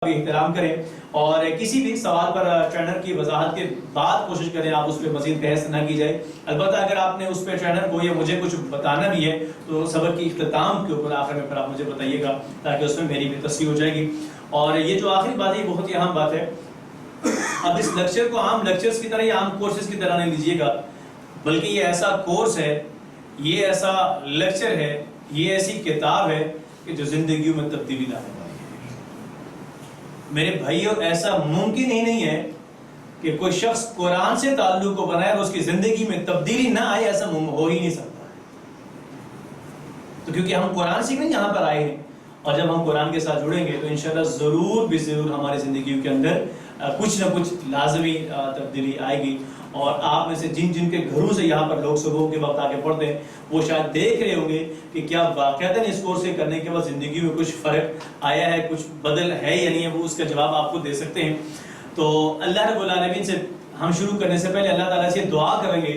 بھی احترام کریں، اور کسی بھی سوال پر ٹرینر کی وضاحت کے بعد کوشش کریں آپ اس پہ مزید بحث نہ کی جائے۔ البتہ اگر آپ نے اس پہ ٹرینر کو یا مجھے کچھ بتانا بھی ہے تو سبق کی اختتام کے اوپر آخر میں پھر آپ مجھے بتائیے گا، تاکہ اس میں میری بھی تصحیح ہو جائے گی۔ اور یہ جو آخری بات ہے بہت ہی اہم بات ہے، اب اس لیکچر کو عام لیکچرز کی طرح یا عام کورسز کی طرح نہیں لیجیے گا، بلکہ یہ ایسا کورس ہے، یہ ایسا لیکچر ہے، یہ ایسی کتاب ہے کہ جو زندگیوں میں تبدیلی لانے والی ہے۔ میرے بھائیوں، ایسا ممکن ہی نہیں ہے کہ کوئی شخص قرآن سے تعلق کو بنائے اور اس کی زندگی میں تبدیلی نہ آئے، ایسا ہو ہی نہیں سکتا۔ تو کیونکہ ہم قرآن سیکھنے یہاں پر آئے ہیں، اور جب ہم قرآن کے ساتھ جڑیں گے تو انشاءاللہ ضرور بھی ضرور ہماری زندگیوں کے اندر کچھ نہ کچھ لازمی تبدیلی آئے گی۔ اور آپ میں سے جن جن کے گھروں سے یہاں پر لوگ صبح کے وقت آگے پڑھتے ہیں وہ شاید دیکھ رہے ہوں گے کہ کیا واقعتاً اس کورس کے کرنے کے بعد زندگی میں کچھ فرق آیا ہے، کچھ بدل ہے یا نہیں ہے، وہ اس کا جواب آپ کو دے سکتے ہیں۔ تو اللہ رب العالمین سے ہم شروع کرنے سے پہلے اللہ تعالیٰ سے دعا کریں گے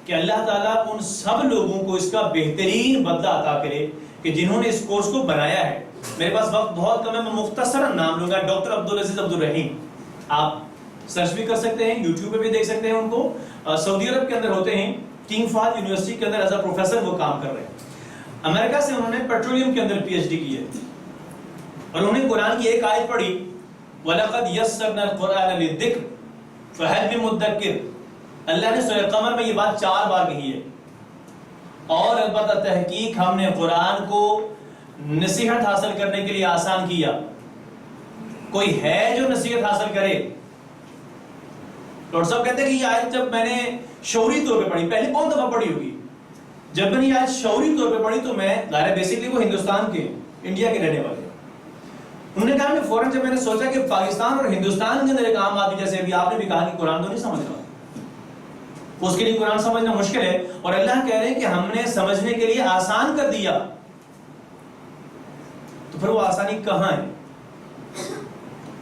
کہ اللہ تعالیٰ ان سب لوگوں کو اس کا بہترین بدلہ عطا کرے کہ جنہوں نے اس کورس کو بنایا ہے۔ میرے پاس وقت بہت کم ہے، میں مختصراً نام لوں گا، ڈاکٹر عبدالعزیز عبدالرحیم، آپ سرچ بھی کر سکتے ہیں، یوٹیوب پہ بھی دیکھ سکتے ہیں ان کو۔ سعودی عرب کے اندر ہوتے ہیں، کنگ فہد یونیورسٹی کے اندر ایز اے پروفیسر وہ کام کر رہے ہیں۔ امریکہ سے انہوں نے پیٹرولیم کے اندر پی ایچ ڈی کی ہے، اور انہوں نے قرآن کی ایک آیت پڑھی، وَلَقَدْ يَسَّرْنَا الْقُرْآنَ لِلذِّكْرِ فَهَلْ مِن مُدَّكِّرٍ۔ اللہ نے سورہ قمر میں یہ بات 4 بار کہی ہے، اور البتہ تحقیق ہم نے قرآن کو نصیحت حاصل کرنے کے لیے آسان کیا۔ کوئی ہے جو نصیحت حاصل کرے؟ ڈاکٹر صاحب کہتے ہیں کہ یہ آیت جب میں نے شعوری طور پہ پڑھی، پہلے بہت دفعہ پڑھی ہوگی، جب میں نے یہ آیت شعوری طور پہ پڑھی تو میں ظاہر بیسکلی وہ ہندوستان کے، انڈیا کے رہنے والے، انہوں نے کہا کہ فوراً جب میں نے سوچا کہ پاکستان اور ہندوستان کے اندر ایک عام آدمی، جیسے ابھی آپ نے بھی کہا کہ قرآن تو نہیں سمجھ رہا، اس کے لیے قرآن سمجھنا مشکل ہے، اور اللہ کہہ رہے ہیں کہ ہم نے سمجھنے کے لیے آسان کر دیا، تو پھر وہ آسانی کہاں ہے؟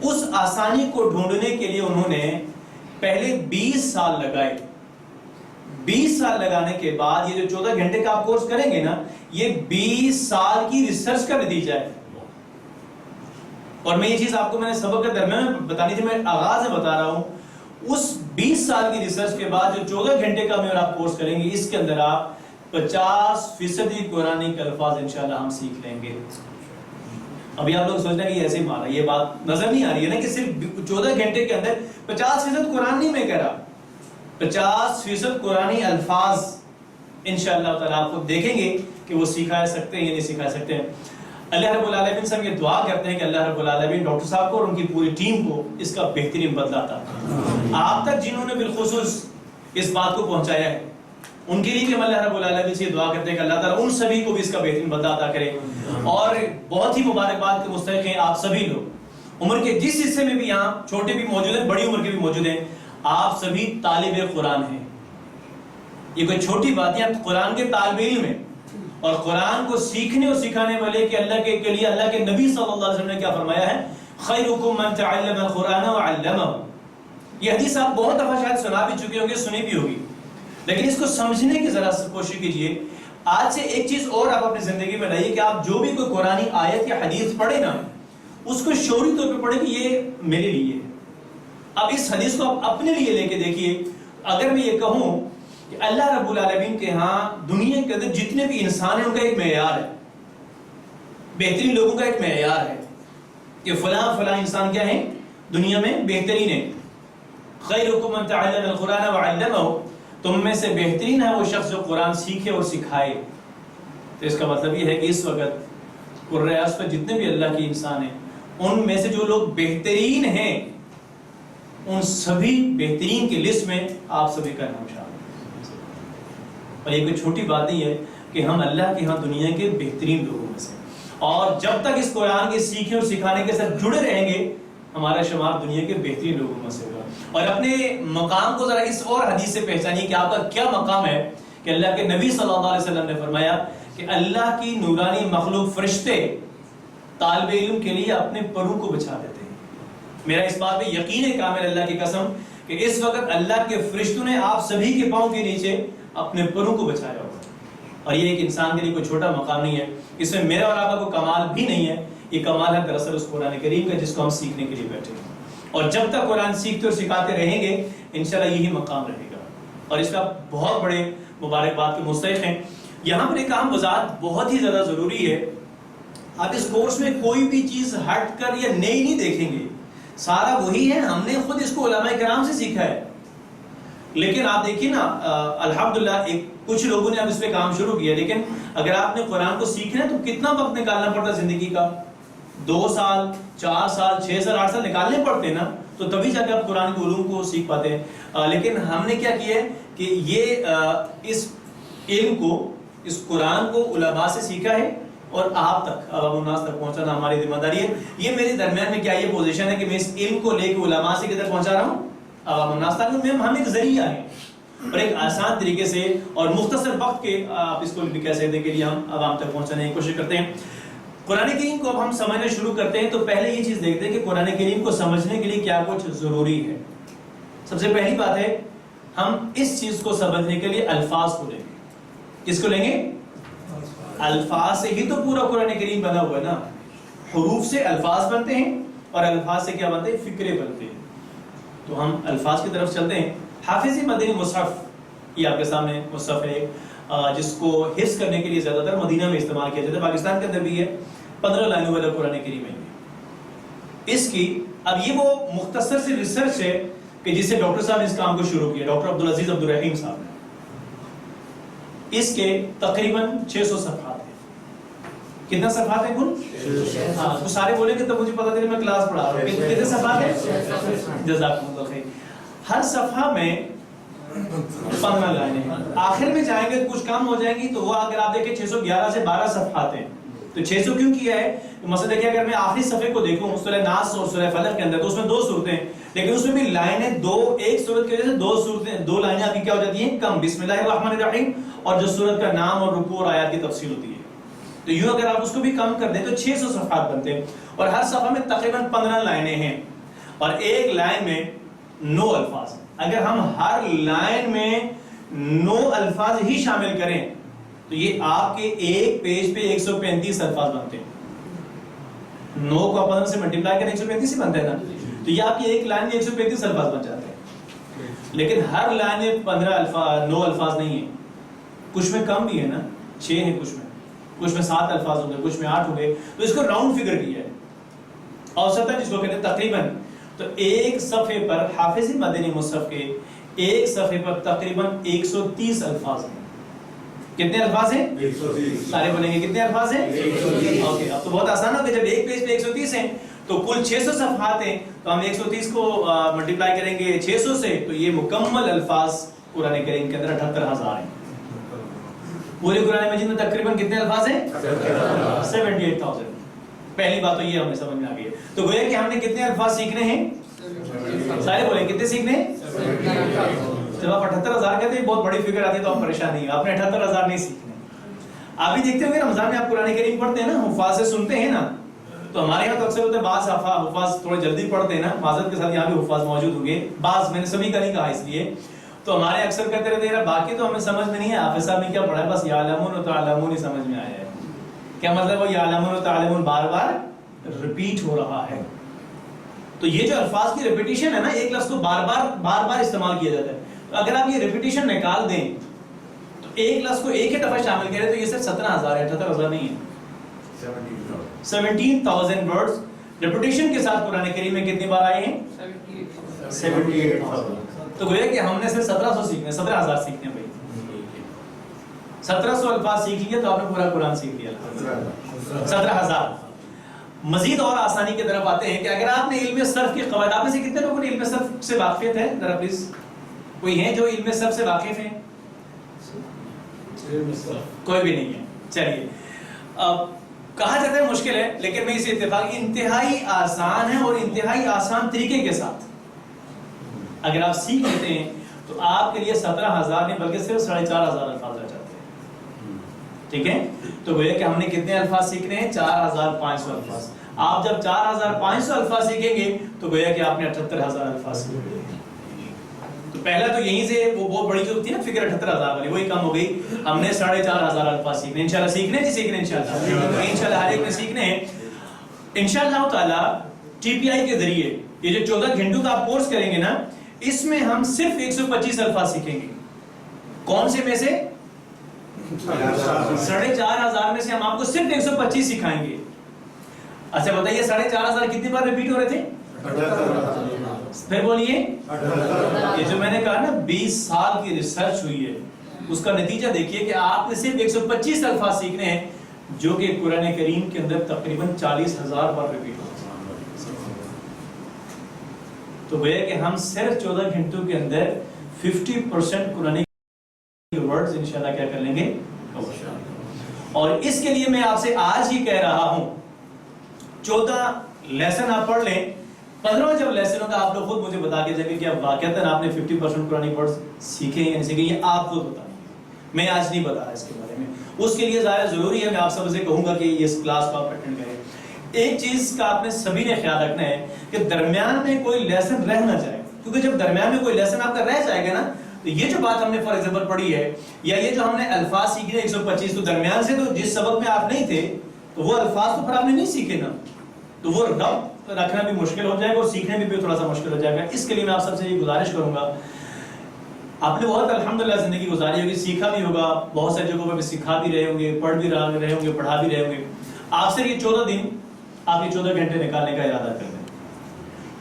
اس آسانی کو ڈھونڈنے کے لیے انہوں نے پہلے 20 سال لگائے۔ 20 سال لگانے کے بعد یہ جو 14 گھنٹے کا آپ کورس کریں گے نا، یہ 20 سال کی ریسرچ کا نتیجہ ہے۔ اور میں یہ چیز آپ کو میں نے سبق کے درمیان میں بتانی تھی، میں آغاز میں بتا رہا ہوں، اس 20 سال کی ریسرچ کے بعد جو 14 گھنٹے کا میں اور آپ کورس کریں گے، اس کے اندر آپ 50% قرآن کے الفاظ انشاءاللہ ہم سیکھ لیں گے۔ ابھی آپ لوگ سوچنا کہ یہ ایسے ہی مانا، یہ بات نظر نہیں آ رہی ہے نا کہ صرف 14 گھنٹے کے اندر 50% قرآن نہیں میں کہہ رہا، 50% قرآنی الفاظ انشاءاللہ تعالیٰ آپ کو دیکھیں گے کہ وہ سکھا سکتے ہیں یا نہیں سکھا سکتے ہیں۔ اللہ رب العالمین سے ہم یہ دعا کرتے ہیں کہ اللہ رب العالمین ڈاکٹر صاحب کو اور ان کی پوری ٹیم کو اس کا بہترین بدلہ عطا کرے۔ آپ تک جنہوں نے بالخصوص اس بات کو پہنچایا ہے، ان کے لیے بھی ہم اللہ رب العالمین سے دعا کرتے ہیں کہ اللہ تعالیٰ ان سبھی کو بھی اس کا بہترین بدلہ عطا کرے۔ اور بہت ہی مبارکباد کے مستحق ہیں آپ سبھی لوگ، عمر کے جس حصے میں بھی، یہاں چھوٹے بھی موجود ہیں، بڑی عمر کے بھی موجود ہیں، آپ سبھی طالب قرآن ہیں۔ یہ کوئی چھوٹی بات ہے، آپ قرآن کے طالب علم ہیں، اور قرآن کو سیکھنے اور سکھانے والے کہ اللہ کے لیے اللہ کے نبی صلی اللہ علیہ وسلم نے کیا فرمایا ہے، خیرکم من تعلم القرآن وعلمہ۔ یہ حدیث آپ بہت دفعہ شاید سنا بھی چکے ہوں گے، سنی بھی ہوگی، لیکن اس کو سمجھنے کی ذرا کوشش کیجئے۔ آج سے ایک چیز اور آپ اپنی زندگی میں لائیے کہ آپ جو بھی کوئی قرآنی آیت یا حدیث پڑھے نا، اس کو شعوری طور پہ پڑھے کہ یہ میرے لیے ہے۔ اب اس حدیث کو آپ اپنے لیے لے کے دیکھیے۔ اگر میں یہ کہوں کہ اللہ رب العالمین کے ہاں دنیا کے اندر جتنے بھی انسان ہیں ان کا ایک معیار ہے، بہترین لوگوں کا ایک معیار ہے کہ فلاں فلاں انسان کیا ہے دنیا میں بہترین ہے. خیرکم من تعلم القرآن وعلمہ، تم میں سے بہترین ہے وہ شخص جو قرآن سیکھے اور سکھائے. تو اس کا مطلب یہ ہے کہ اس وقت قرآن پر جتنے بھی اللہ کے انسان ہیں ان میں سے جو لوگ بہترین ہیں ان سبھی بہترین کی لسٹ میں آپ سبھی کا نام شامل ہے. اور یہ کوئی چھوٹی بات نہیں ہے کہ ہم اللہ کے ہاں دنیا کے بہترین لوگوں میں سے، اور جب تک اس قرآن کے سیکھنے اور سکھانے کے ساتھ جڑے رہیں گے ہمارا شمار دنیا کے بہترین لوگوں میں سے ہوگا. اور اپنے مقام کو ذرا اس اور حدیث سے پہچانیے کہ آپ کا کیا مقام ہے. کہ اللہ کے نبی صلی اللہ علیہ وسلم نے فرمایا کہ اللہ کی نورانی مخلوق فرشتے طالب علم کے لیے اپنے پروں کو بچا دیتے ہیں. میرا اس بات پہ یقین ہے کامل اللہ کی قسم کہ اس وقت اللہ کے فرشتوں نے آپ سبھی کے پاؤں کے نیچے اپنے پروں کو بچایا ہوگا. اور یہ ایک انسان کے لیے کوئی چھوٹا مقام نہیں ہے، اس میں میرا اور آپ کا کوئی کمال بھی نہیں ہے. یہ کمال ہے دراصل اس قرآن کریم کا جس کو ہم سیکھنے کے لیے بیٹھے ہیں. اور جب تک قرآن سیکھتے اور سکھاتے رہیں گے انشاءاللہ یہی مقام رہے گا. اور اس کا بہت بڑے مبارکباد کے مستحق ہیں. یہاں پر ایک اہم وضاحت بہت ہی زیادہ ضروری ہے. آپ اس کورس میں کوئی بھی چیز ہٹ کر یا نئی نہیں دیکھیں گے، سارا وہی ہے. ہم نے خود اس کو علماء کرام سے سیکھا ہے. لیکن آپ دیکھیے نا الحمدللہ کچھ لوگوں نے اب اس پہ کام شروع کیا، لیکن اگر آپ نے قرآن کو سیکھنا ہے تو کتنا وقت نکالنا پڑتا زندگی کا؟ 2 سال 4 سال 6 سال 8 سال نکالنے پڑتے ہیں نا، تو تبھی جا کے آپ قرآن کے علوم کو سیکھ پاتے ہیں. لیکن ہم نے کیا کیا ہے کہ یہ اس علم کو، اس قرآن کو علماء سے سیکھا ہے اور آپ تک عوام الناس تک پہنچانا ہماری ذمہ داری ہے. یہ میرے درمیان میں کیا یہ پوزیشن ہے کہ میں اس علم کو لے کے علماء سے کدھر پہنچا رہا ہوں؟ عوام الناس تک. ہم ایک ذریعہ ہیں اور ایک آسان طریقے سے اور مختصر وقت کے آپ اس کو بھی کہہ سکتے ہیں کہ لیے ہم عوام تک پہنچانے کی کوشش کرتے ہیں. قرآن کریم کو اب ہم سمجھنا شروع کرتے ہیں تو پہلے یہ چیز دیکھتے ہیں کہ قرآن کریم کو سمجھنے کے لیے کیا کچھ ضروری ہے. سب سے پہلی بات ہے ہم اس چیز کو سمجھنے کے لیے الفاظ کو لیں گے. کس کو لیں گے؟ الفاظ سے ہی تو پورا قرآن کریم بنا ہوا ہے نا. حروف سے الفاظ بنتے ہیں اور الفاظ سے کیا بنتے ہیں؟ فکرے بنتے ہیں. تو ہم الفاظ کی طرف چلتے ہیں. حافظ مدنی مصحف یہ آپ کے سامنے مصحف ہے جس کو حفظ کرنے کے لیے زیادہ تر مدینہ میں استعمال کیا جاتا ہے. پاکستان کے اندر بھی ہے. 15 لائنوں والا قرآن کریم ہے. اس کی اب یہ وہ مختصر سی ریسرچ ہے کہ جس سے ڈاکٹر صاحب نے اس کام کو شروع کیا، ڈاکٹر عبدالعزیز عبدالرحیم صاحب نے. اس کے تقریباً 600 صفحات ہیں. کتنا صفحات ہیں کل؟ ہاں تو سارے بولیں گے تو مجھے پتا چلے میں کلاس پڑھا رہا ہوں. کتنے صفحات ہیں؟ جزاکم اللہ خیر. ہر صفحہ میں 15 لائنیں ہیں. آخر میں جائیں گے کچھ کم ہو جائیں گی تو وہ اگر آپ دیکھیں 611 سے 12 صفحات ہیں. تو 600 کیوں کیا ہے؟ مثلا دیکھیں اگر میں آخری صفحے کو دیکھوں سورہ ناس اور سورہ فلق کے اندر تو اس میں 2 صورتیں ہیں، لیکن اس میں بھی لائنیں ایک صورت کی وجہ سے 2 صورتیں 2 لائنیں آپ کی کیا ہو جاتی ہیں؟ کم. بسم اللہ الرحمن الرحیم اور جو صورت کا نام اور رکوع اور آیات کی تفصیل ہوتی ہے. تو یوں اگر آپ اس کو بھی کم کر دیں تو 600 صفحات بنتے ہیں اور ہر صفحہ میں تقریباً 15 لائنیں ہیں اور ایک لائن میں 9 الفاظ ہیں. اگر ہم ہر لائن میں 9 الفاظ ہی شامل کریں تو یہ آپ کے ایک پیج پہ 135 الفاظ بنتے ہیں. 9 کو 15 سے ملٹیپلائی کریں 135 ہی بنتا ہے نا. تو یہ آپ کی ایک لائن میں 135 الفاظ بن جاتے ہیں. لیکن ہر لائن میں 15 الفاظ 9 الفاظ نہیں ہیں. کچھ میں کم بھی ہے نا، 6 ہیں کچھ میں 7 الفاظ ہوں گے، کچھ میں 8 ہوں گے. تو اس کو راؤنڈ فگر کیا ہے اوسطاً جس کو کہتے ہیں تقریباً. تو ایک صفحے پر حافظ مدنی مصحف کے ایک صفحے پر تقریباً 130 الفاظ ہیں. کتنے الفاظ ہیں؟ 130. سارے بولیں گے کتنے الفاظ ہیں؟ 130. اوکے اب تو بہت آسان ہے کہ جب ایک پیج پہ 130 ہیں تو کل 600 صفحات ہیں تو ہم 130 کو ملٹیپلائی کریں گے 600 سے تو یہ مکمل الفاظ قرآن کریم کے اندر 78,000 ہیں. پورے قرآن مجید میں تقریباً کتنے الفاظ ہیں؟ 78,000. پہلی بات تو یہ ہمیں سمجھ میں آ گئی ہے. تو گویا کہ ہم نے کتنے الفاظ سیکھنے ہیں؟ سارے بولیں کتنے سیکھنے ہیں؟ جب آپ 78,000 کہتے ہیں بہت بڑی فگر آتی ہے تو آپ پریشان نہیں ہیں. آپ نے 78,000 نہیں سیکھنے. آپ بھی دیکھتے ہوں گے رمضان میں آپ قرآن کریم پڑھتے ہیں نا، حفاظ سے سنتے ہیں نا. تو ہمارے یہاں تو اکثر ہوتے ہیں بعض حفاظ تھوڑے جلدی پڑھتے ہیں نا، معذرت کے ساتھ یہاں بھی حفاظ موجود ہوں گے. بعض میں نے سبھی کا نہیں کہا اس لیے. تو ہمارے اکثر کہتے رہتے ہیں باقی تو ہمیں سمجھ میں نہیں ہے، حافظ صاحب نے کیا پڑھا ہے بس یعلمون و تعلمون ہی سمجھ میں آیا ہے. کیا مطلب وہ یعلمون و تعلمون بار بار ریپیٹ ہو رہا ہے. تو یہ جو الفاظ کی ریپیٹیشن ہے نا، ایک لفظ کو بار بار استعمال کیا جاتا ہے. اگر آپ یہ ریپیٹیشن نکال دیں تو ایک لفظ کو ایک ہی دفعہ شامل کریں تو یہ صرف 17,000 ہے، 78,000 نہیں ہے. 17,000 ورڈز ریپیٹیشن کے ساتھ قرآن کریم میں کتنی بار آئے ہیں؟ 78,000. تو گویا کہ ہم نے صرف 1700 سیکھنے، 17,000 سیکھنے بھائی. 1700 الفاظ سیکھ لیے تو آپ نے پورا قرآن سیکھ لیا. 17,000. مزید اور آسانی کی طرف آتے ہیں کہ اگر آپ نے علم صرف کی قواعد، آپ میں سے کتنے لوگوں نے علم صرف سے واقفیت ہے؟ ذرا پلیز کوئی ہیں جو علم صرف سے واقف ہیں؟ کوئی بھی نہیں ہے. چلیے کہا جاتا ہے مشکل ہے، لیکن میں اسے اتفاق انتہائی آسان ہے اور انتہائی آسان طریقے کے ساتھ اگر آپ سیکھ لیتے ہیں تو آپ کے لیے 17,000 نہیں بلکہ صرف 4,500 الفاظ رہ جاتے ہیں. ٹھیک ہے، تو گویا کہ ہم نے کتنے الفاظ سیکھنے ہیں؟ 4,500 الفاظ. آپ جب 4,500 الفاظ سیکھیں گے تو گویا کہ آپ نے 78,000 الفاظ سیکھے. تو پہلا تو یہیں سے وہ بہت بڑی جو ہوتی ہے نا فکر 78,000 والی، وہی کم ہو گئی. ہم نے 4,500 الفاظ سیکھنے، انشاءاللہ سیکھنے جی سیکھنے انشاءاللہ ہر ایک نے سیکھنے ہیں انشاءاللہ تعالی. ٹی پی آئی کے ذریعے یہ جو 14 گھنٹوں کا آپ کورس کریں گے نا، اس میں ہم صرف 125 الفاظ سیکھیں گے. کون سے میں سے؟ 4,500 میں سے ہم آپ کو صرف 125 سکھائیں گے. اچھا بتائیے 4,500 کتنی بار ریپیٹ ہو رہے تھے؟ پھر بولیے. یہ جو میں نے کہا نا 20 سال کی ریسرچ ہوئی ہے، اس کا نتیجہ دیکھیے کہ آپ نے صرف 125 الفاظ سیکھنے ہیں جو کہ قرآن کریم کے اندر تقریباً 40,000 بار ریپیٹ ہوتے ہیں. تو گویا کہ ہم صرف 14 گھنٹوں کے اندر 50% قرآن ورڈز انشاءاللہ کیا کر لیں گے. اور اس کے لیے میں آپ سے آج ہی کہہ رہا ہوں 14 لیسن آپ پڑھ لیں. 15 جب لیسن ہوگا آپ لوگ خود مجھے بتا کے جائیں کہ واقعتاً آپ نے 50% قرآن ورڈز سیکھے یا نہیں سیکھے، یہ آپ خود بتائیں. میں آج نہیں بتا رہا اس کے بارے میں. اس کے لیے ظاہر ضروری ہے میں آپ سب سے کہوں گا کہ اس کلاس کو آپ اٹینڈ کریں. ایک چیز کا آپ نے سبھی نے خیال رکھنا ہے کہ درمیان میں کوئی لیسن رہ نہ جائے، کیونکہ جب درمیان میں کوئی لیسن آپ کا رہ جائے گا نا تو یہ جو بات ہم نے فار ایگزامپل پڑھی ہے یا یہ جو ہم نے الفاظ سیکھے 125، تو درمیان سے تو جس سبق میں آپ نہیں تھے تو وہ الفاظ تو پھر آپ نے نہیں سیکھے نا، تو وہ ربط رکھنا بھی مشکل ہو جائے گا اور سیکھنے میں بھی تھوڑا سا مشکل ہو جائے گا. اس کے لیے میں آپ سب سے یہ گزارش کروں گا، آپ نے بہت الحمدللہ زندگی گزاری ہوگی، سیکھا بھی ہوگا، بہت ساری جگہوں پہ سکھا بھی رہے ہوں گے، پڑھ بھی رہے ہوں گے، پڑھا بھی رہے ہوں گے. آپ سے یہ 14 دن آپ یہ 14 گھنٹے نکالنے کا ارادہ کر لیں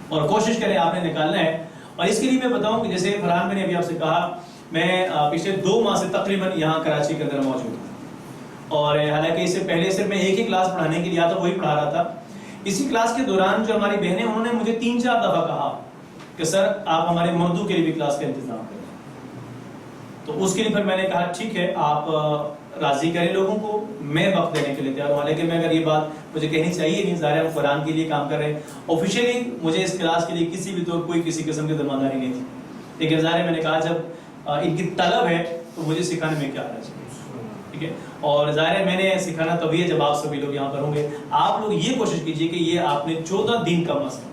اور کوشش کریں آپ نے نکالنا ہے. اور اس کے لیے میں بتاؤں کہ جیسے فرحان میں نے ابھی آپ سے کہا، میں پچھلے 2 ماہ سے تقریباً یہاں کراچی کے اندر موجود ہوں، اور حالانکہ اس سے پہلے صرف میں ایک ہی کلاس پڑھانے کے لیے آتا، وہی پڑھا رہا تھا. اسی کلاس کے دوران جو ہماری بہنیں انہوں نے مجھے 3-4 دفعہ کہا کہ سر آپ ہمارے مردوں کے لیے بھی کلاس کا انتظام کریں. تو اس کے لیے پھر میں نے کہا ٹھیک ہے آپ راضی کریں لوگوں کو، میں وقت دینے کے لیے تیار ہوں. لیکن میں اگر یہ بات مجھے کہنی چاہیے نہیں، ظاہر ہے ہم قرآن کے لیے کام کر رہے ہیں. آفیشیلی مجھے اس کلاس کے لیے کسی بھی طور کوئی کسی قسم کی ذمہ داری نہیں تھی، لیکن ظاہر ہے میں نے کہا جب ان کی طلب ہے تو مجھے سکھانے میں کیا حرج ہے. ٹھیک ہے، اور ظاہر ہے میں نے سکھانا تبھی ہے جب آپ سبھی لوگ یہاں پر ہوں گے. آپ لوگ یہ کوشش کیجئے کہ یہ آپ نے 14 دن کا مسئلہ،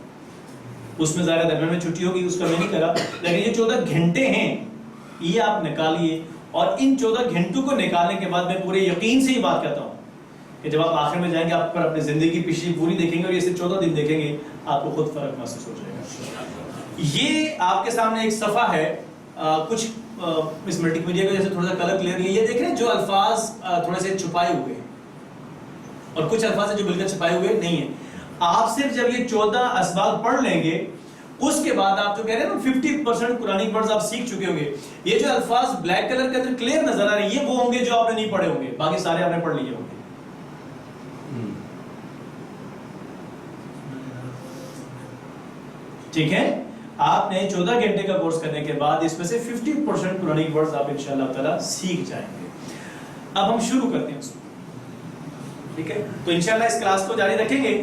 اس میں ظاہر درمیان میں چھٹی ہوگی اس کا میں نہیں کرا، لیکن یہ 14 گھنٹے ہیں یہ آپ نکالیے. اور ان 14 گھنٹوں کو نکالنے کے بعد میں پورے یقین سے یہ بات کہتا ہوں کہ جب آپ آخر میں جائیں گے آپ پر اپنی زندگی پچھلی پوری دیکھیں گے اور یہ صرف 14 دن دیکھیں گے، آپ کو خود فرق محسوس ہو جائے گا. یہ آپ کے سامنے ایک صفحہ ہے، کچھ اس ملٹی میڈیا کی وجہ سے تھوڑا سا کلر کلیئر نہیں ہے. یہ دیکھ رہے ہیں جو الفاظ تھوڑے سے چھپائے ہوئے ہیں اور کچھ الفاظ ہیں جو بالکل چھپائے ہوئے نہیں ہیں. آپ صرف جب یہ 14 اسباق پڑھ لیں گے اس کے بعد آپ جو کہہ رہے ہیں نا 50% قرآنی ورڈز آپ سیکھ چکے ہوں گے. یہ جو الفاظ بلیک کلر کے اندر کلیئر نظر آ رہے ہیں یہ وہ ہوں گے جو آپ نے نہیں پڑھے ہوں گے، باقی سارے آپ نے پڑھ لیے ہوں گے. ٹھیک ہے، آپ نے 14 گھنٹے کا کورس کرنے کے بعد اس میں سے 50% قرآنی ورڈز آپ انشاءاللہ تعالی سیکھ جائیں گے. اب ہم شروع کرتے ہیں اس کو. ٹھیک ہے، تو انشاءاللہ اس کلاس کو جاری رکھیں گے.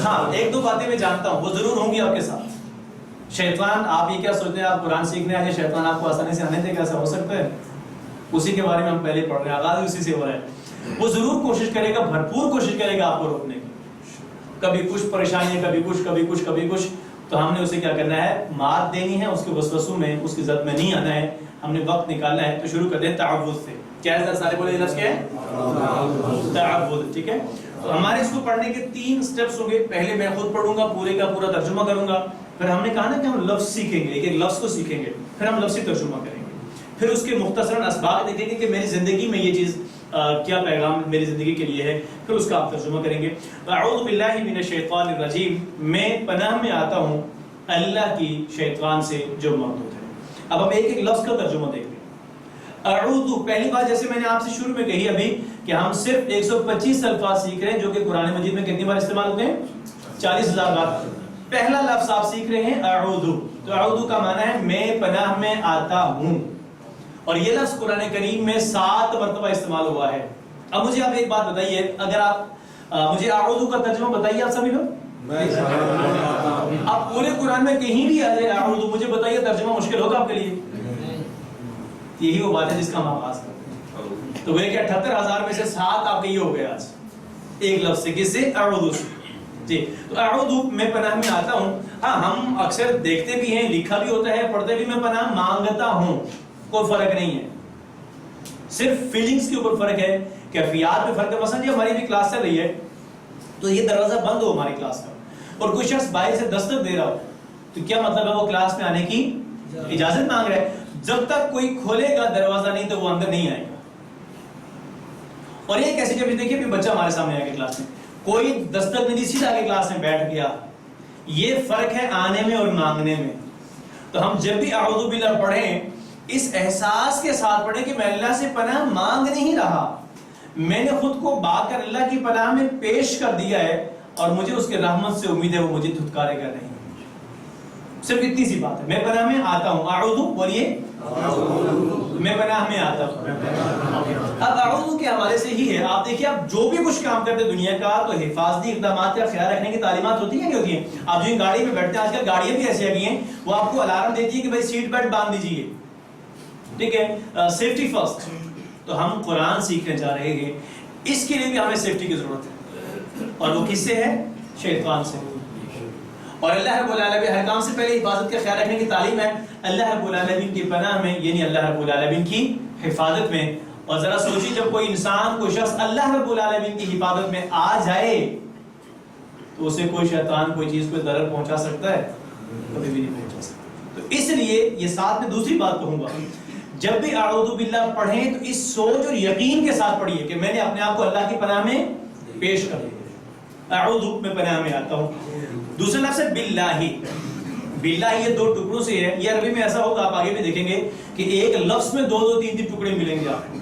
ہاں 1-2 باتیں میں جانتا ہوں وہ ضرور ہوں گی آپ کے ساتھ. شیطان، آپ یہ کیا سوچتے ہیں آپ قرآن سیکھنے آئے شیطان آپ کو آسانی سے آنے دے گا؟ ایسا ہو سکتا ہے؟ اسی کے بارے میں ہم پہلے پڑھ رہے ہیں، آغاز اسی سے ہو رہا ہے. وہ ضرور کوشش کرے گا، بھرپور کوشش کرے گا آپ کو روکنے کی. کبھی کچھ پریشانیاں، کبھی کچھ. تو ہم نے اسے کیا کرنا ہے؟ مات دینی ہے، اس کے وسوسوں میں، اس کی زد میں نہیں آنا ہے. ہم نے وقت نکالنا ہے. تو شروع کرتے ہیں تعوذ سے. کیا ہے سارے بولے لفظ کیا ہے؟ تعوذ. ٹھیک ہے، تو ہمارے اس کو پڑھنے کے 3 سٹیپس ہوں گے. پہلے میں خود پڑھوں گا، پورے کا پورا ترجمہ کروں گا. پھر ہم نے کہا نا کہ ہم لفظ سیکھیں گے، ایک ایک لفظ کو سیکھیں گے، پھر ہم لفظی ترجمہ کریں گے. پھر اس کے مختصراً اسباق دیکھیں گے کہ میری زندگی میں یہ چیز کیا پیغام میری زندگی کے لیے ہے. پھر اس کا آپ ترجمہ کریں گے. اعوذ باللہ من الشیطان الرجیم، میں پناہ میں آتا ہوں اللہ کی شیطان سے جو مردود ہے. اب ہم ایک ایک لفظ کا ترجمہ دیکھتے ہیں. اعوذ، پہلی بات جیسے میں نے آپ سے شروع میں کہی ابھی کہ ہم صرف 125 الفاظ سیکھ رہے ہیں جو کہ قرآن مجید میں کتنی بار استعمال ہوتے ہیں؟ 40,000 بار. پہلا لفظ آپ سیکھ رہے ہیں اعوذ. تو اعوذ کا معنی ہے میں پناہ میں آتا ہوں، اور یہ لفظ قرآن کریم میں 7 مرتبہ استعمال ہوا ہے. اب مجھے آپ ایک بات بتائیے، اگر آپ مجھے اعوذ کا ترجمہ بتائیے آپ سبھی لوگ. آپ پورے قرآن میں کہیں بھی آ جائے اعوذ، مجھے بتائیے ترجمہ مشکل ہوگا آپ کے لیے؟ یہی وہ بات ہے جس کا ہم آغاز کرتے ہیں. تو وہ کہ 78,000 میں سے 7 آپ کے یہ ہو گئے آج ایک لفظ سے. کس سے؟ اعوذ سے. جی، تو اعوذ میں پناہ میں آتا ہوں. ہاں، ہم اکثر دیکھتے بھی ہیں، لکھا بھی ہوتا ہے، پڑھتے بھی میں پناہ مانگتا ہوں. کوئی فرق نہیں ہے، صرف فیلنگز کے اوپر فرق ہے، کیفیات میں فرق ہے. مثلا یہ ہماری بھی کلاس چل رہی ہے تو یہ دروازہ بند ہو ہماری کلاس کا اور کوئی شخص باہر سے دستک دے رہا ہو تو کیا مطلب ہے؟ وہ کلاس میں آنے کی اجازت مانگ رہا ہے. جب تک کوئی کھولے گا دروازہ نہیں تو وہ اندر نہیں آئے گا. اور یہ کیسے؟ جب دیکھیے بھی بچہ ہمارے سامنے آ کے کلاس میں کوئی دستک نہیں دی، سیدھا آ کے کلاس میں بیٹھ گیا. یہ فرق ہے آنے میں اور مانگنے میں. تو ہم جب بھی اعوذ باللہ پڑھیں اس احساس کے ساتھ پڑھیں کہ میں اللہ سے پناہ مانگ نہیں رہا، میں نے خود کو با کر اللہ کی پناہ میں پیش کر دیا ہے اور مجھے اس کے رحمت سے امید ہے وہ مجھے دھتکارے گا نہیں. صرف اتنی سی بات ہے. میں پناہ میں آتا ہوں. اعوذ بولیے، میں پناہ میں آتا ہوں. اب اعوذ کے حوالے سے ہی ہے. آپ دیکھیے، آپ جو بھی کچھ کام کرتے دنیا کا تو حفاظتی اقدامات کا خیال رکھنے کی تعلیمات ہوتی ہیں. نہیں ہوتی ہیں؟ آپ جو گاڑی میں بیٹھتے ہیں، آج کل گاڑیاں بھی ایسی آ گئی ہیں، وہ آپ کو الارم دیتی ہے کہ بھائی سیٹ بیلٹ باندھ دیجیے، ٹھیک ہے، سیفٹی فرسٹ. تو ہم قرآن سیکھنے جا رہے ہیں، اس کے لیے بھی ہمیں سیفٹی کی ضرورت ہے، اور وہ کس سے ہے؟ شیطان سے. اور اللہ رب العالمین ہر کام سے پہلے حفاظت کا خیال رکھنے کی تعلیم ہے اللہ رب العالمین کی پناہ میں، یعنی اللہ رب العالمین کی حفاظت میں. اور ذرا سوچیے، جب کوئی انسان، کوئی شخص اللہ رب العالمین کی حفاظت میں آ جائے تو اسے کوئی شیطان کوئی چیز کوئی ضرر پہنچا سکتا ہے؟ کبھی بھی نہیں پہنچا سکتا. تو اس لیے یہ ساتھ میں دوسری بات کہوں گا، جب بھی اعوذ باللہ پڑھیں تو اس سوچ اور یقین کے ساتھ پڑھیے کہ میں نے اپنے آپ کو اللہ کی پناہ میں پیش کر دیا. اعوذ میں پناہ میں آتا ہوں. دوسرا لفظ ہے باللہ. باللہ یہ 2 ٹکڑوں سے ہے. یہ عربی میں ایسا ہوگا، آپ آگے بھی دیکھیں گے کہ ایک لفظ میں 2 3 ٹکڑے ملیں گے آپ کو.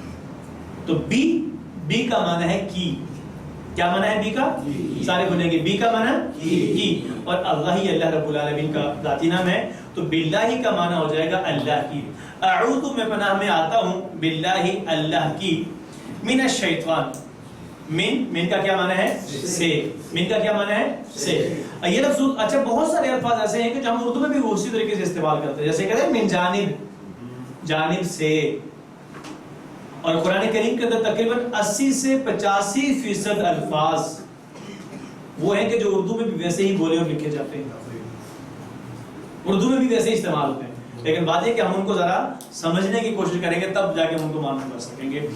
تو بی کا معنی ہے کی. کیا معنی ہے بی کا؟ سارے بولیں گے بی کا معنی کی. اور اللہ ہی اللہ رب العالمین کا ذاتی نام ہے، تو باللہ کا معنی ہو جائے گا اللہ کی. اعوذ میں پناہ میں آتا ہوں باللہ اللہ کی، من الشیطان. من کا کیا معنی ہے؟ سے. من کا کیا معنی ہے؟ سے. یہ لفظ اچھا بہت سارے الفاظ ایسے ہیں کہ جو ہم اردو میں بھی اسی طریقے سے استعمال کرتے ہیں، جیسے کہتے ہیں من جانب، جانب سے. اور قرآن کریم کے اندر تقریباً 80 سے 85% الفاظ وہ ہیں کہ جو اردو میں بھی ویسے ہی بولے اور لکھے جاتے ہیں، اردو میں بھی ویسے ہی استعمال ہوتے ہیں. لیکن بات یہ کہ ہم ان کو ذرا سمجھنے کی کوشش کریں گے، تب جا کے ہم ان کو معلوم کر سکیں گے.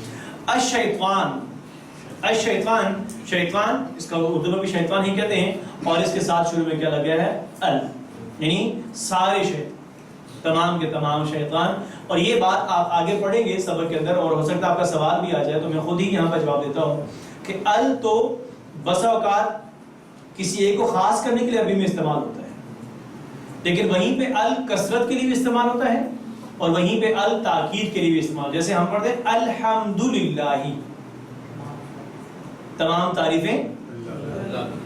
الشیطان، الشیطان، شیطان اس کا اردو میں بھی شیطان ہی کہتے ہیں، اور اس کے ساتھ شروع میں کیا لگا ہے؟ ال، یعنی سارے شیطان، تمام کے تمام شیطان. اور یہ بات آپ آگے پڑھیں گے سبق کے اندر، اور ہو سکتا ہے آپ کا سوال بھی آ جائے تو میں خود ہی یہاں پہ جواب دیتا ہوں کہ ال تو بسا اوقات کسی ایک کو خاص کرنے کے لیے عربی میں استعمال ہوتا ہے، لیکن وہیں پہ ال کثرت کے لیے بھی استعمال ہوتا ہے اور وہیں پہ ال تاکید کے لیے بھی استعمال. جیسے ہم پڑھتے ہیں الحمدللہ، تمام تعریفیں.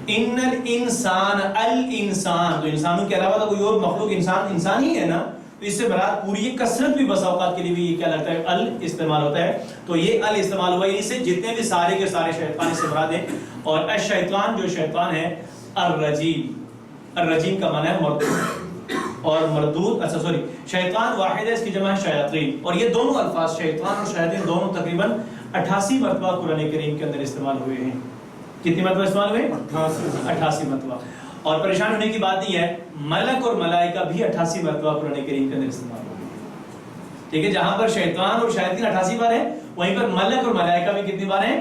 ان الانسان، الانسان تو انسانوں کے علاوہ تو کوئی اور مخلوق انسان ہی ہے نا، تو اس سے مراد پوری یہ کثرت بھی بسا اوقات کے لیے بھی یہ کیا لگتا ہے؟ ال استعمال ہوتا ہے. تو یہ ال استعمال ہوا، اس سے جتنے بھی سارے کے سارے شیطان سے مراد ہیں. اور الشیطان جو شیطان ہے، الرجیم، الرجیم کا معنی ہے مردود، اور مردود اچھا سوری شیطان واحد ہے، اس کی جمع ہے شیاطین. اور یہ دونوں الفاظ شیطان اور شیاطین دونوں تقریباً 88 مرتبہ قرآن کریم کے اندر استعمال ہوئے ہیں. کتنی مرتبہ استعمال ہوئے؟ 88 مرتبہ. اور پریشان ہونے کی بات نہیں ہے، ملک اور ملائکہ بھی 88 مرتبہ قرآن کریم کے اندر استعمال ہوئے ہیں. ٹھیک ہے، جہاں پر شیطان اور شیاطین 88 بار ہیں، وہیں پر ملک اور ملائکہ بھی کتنی بار ہیں؟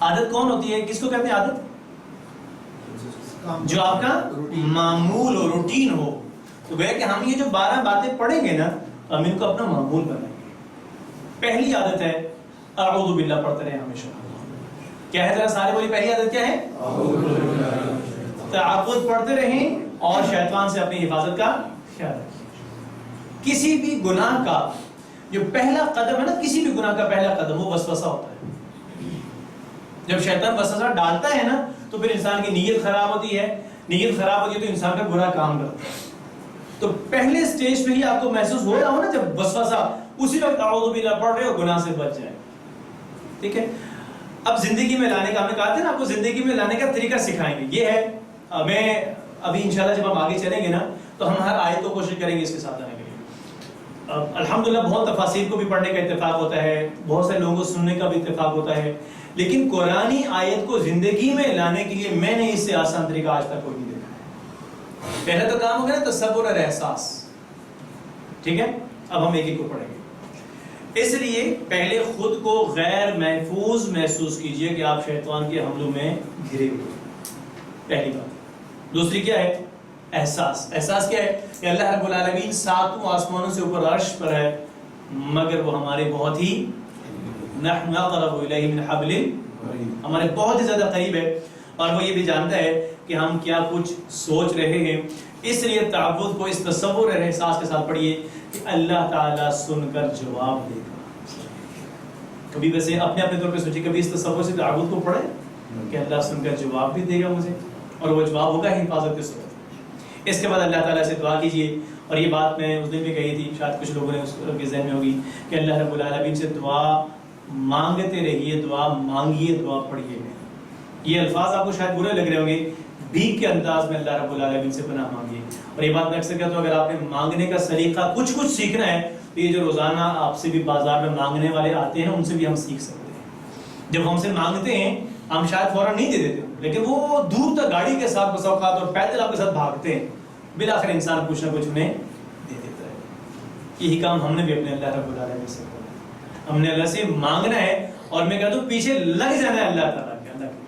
عادت کون ہوتی ہے؟ کس کو کہتے ہیں عادت؟ جو آپ کا معمول ہو، روٹین ہو. تو گویا کہ ہم یہ جو 12 باتیں پڑھیں گے نا، ہم ان کو اپنا معمول بنائیں گے. پہلی عادت ہے اعوذ باللہ پڑھتے رہیں ہمیشہ. کیا ہے ذرا سارے بولی، پہلی عادت کیا ہے؟ تعوذ پڑھتے رہیں اور شیطان سے اپنی حفاظت کا خیال رکھیں. کسی بھی گناہ کا جو پہلا قدم ہے نا، کسی بھی گناہ کا پہلا قدم وہ وسوسہ ہوتا ہے. جب شیطان وسوسہ ڈالتا ہے نا تو پھر انسان کی نیت خراب ہوتی ہے. نیت خراب ہوتی ہے تو انسان کا برا کام کرتا ہے. تو پہلے سٹیج پہ ہی آپ کو محسوس ہو رہا ہو نا جب وسوسہ، اسی وقت اعوذ باللہ پڑھ رہے ہو، گناہ سے بچ جائے. ٹھیک ہے. اب زندگی میں لانے کا، ہم نے کہا تھا نا آپ کو زندگی میں لانے کا طریقہ سکھائیں گے. یہ ہے میں ابھی انشاءاللہ جب ہم آگے چلیں گے نا تو ہم ہر آیت کو کوشش کریں گے اس کے ساتھ آنے کے لیے. الحمدللہ بہت تفاسیر کو بھی پڑھنے کا اتفاق ہوتا ہے، بہت سے لوگوں کو سننے کا بھی اتفاق ہوتا ہے، لیکن قرآنی آیت کو زندگی میں لانے کے لیے میں نے اس سے آسان طریقہ آج تک کوئی نہیں دیکھا ہے. پہلا تو کام ہو گیا نا تصور اور احساس. ٹھیک ہے. اب ہم ایک ایک کو پڑھیں گے. اس لیے پہلے خود کو غیر محفوظ محسوس کیجئے کہ آپ شیطان کے حملوں میں گھرے ہوئے. پہلی بات. دوسری کیا ہے؟ احساس. احساس کیا ہے؟ کہ اللہ رب العالمین 7 آسمانوں سے اوپر عرش پر ہے، مگر وہ ہمارے بہت ہی نحن اقرب الیہ من حبل، ہمارے بہت ہی زیادہ قریب ہے، اور وہ یہ بھی جانتا ہے کہ ہم کیا کچھ سوچ رہے ہیں. اس لیے تعوذ کو اس تصور اور احساس کے ساتھ پڑھیے کہ اللہ تعالیٰ سن کر جواب دے گا. کبھی ویسے اپنے اپنے طور پہ سوچیے، کبھی اس تصور سے تعوذ کو پڑھے کہ اللہ سن کر جواب بھی دے گا مجھے، اور وہ جواب ہوگا حفاظت کے صورت. اس کے بعد اللہ تعالیٰ سے دعا کیجیے. اور یہ بات میں اس دن بھی کہی تھی، شاید کچھ لوگوں نے اس کے ذہن میں ہوگی، کہ اللہ رب العالمین سے دعا مانگتے رہیے، دعا مانگیے، دعا پڑھیے. یہ الفاظ آپ کو شاید برے لگ رہے ہوں گے. بھیک کے انداز میں اللہ رب العالمین سے پناہ مانگیے. اور یہ بات میں اکثر کہتا ہوں، اگر آپ نے مانگنے کا سلیقہ کچھ سیکھنا ہے تو یہ جو روزانہ آپ سے بھی بازار میں مانگنے والے آتے ہیں ان سے بھی ہم سیکھ سکتے ہیں. جب ہم سے مانگتے ہیں ہم شاید فوراً نہیں دے دیتے، لیکن وہ دور تک گاڑی کے ساتھ بسا اوقات اور پیدل آپ کے ساتھ بھاگتے ہیں، بالآخر انسان کچھ نہ کچھ انہیں دے دیتا ہے. یہی کام ہم نے بھی اپنے اللہ رب العالمین سے کرنا ہے. ہم نے اللہ سے مانگنا ہے، اور میں کہتا ہوں پیچھے لگ جانا ہے اللہ تعالیٰ کے، اللہ کے،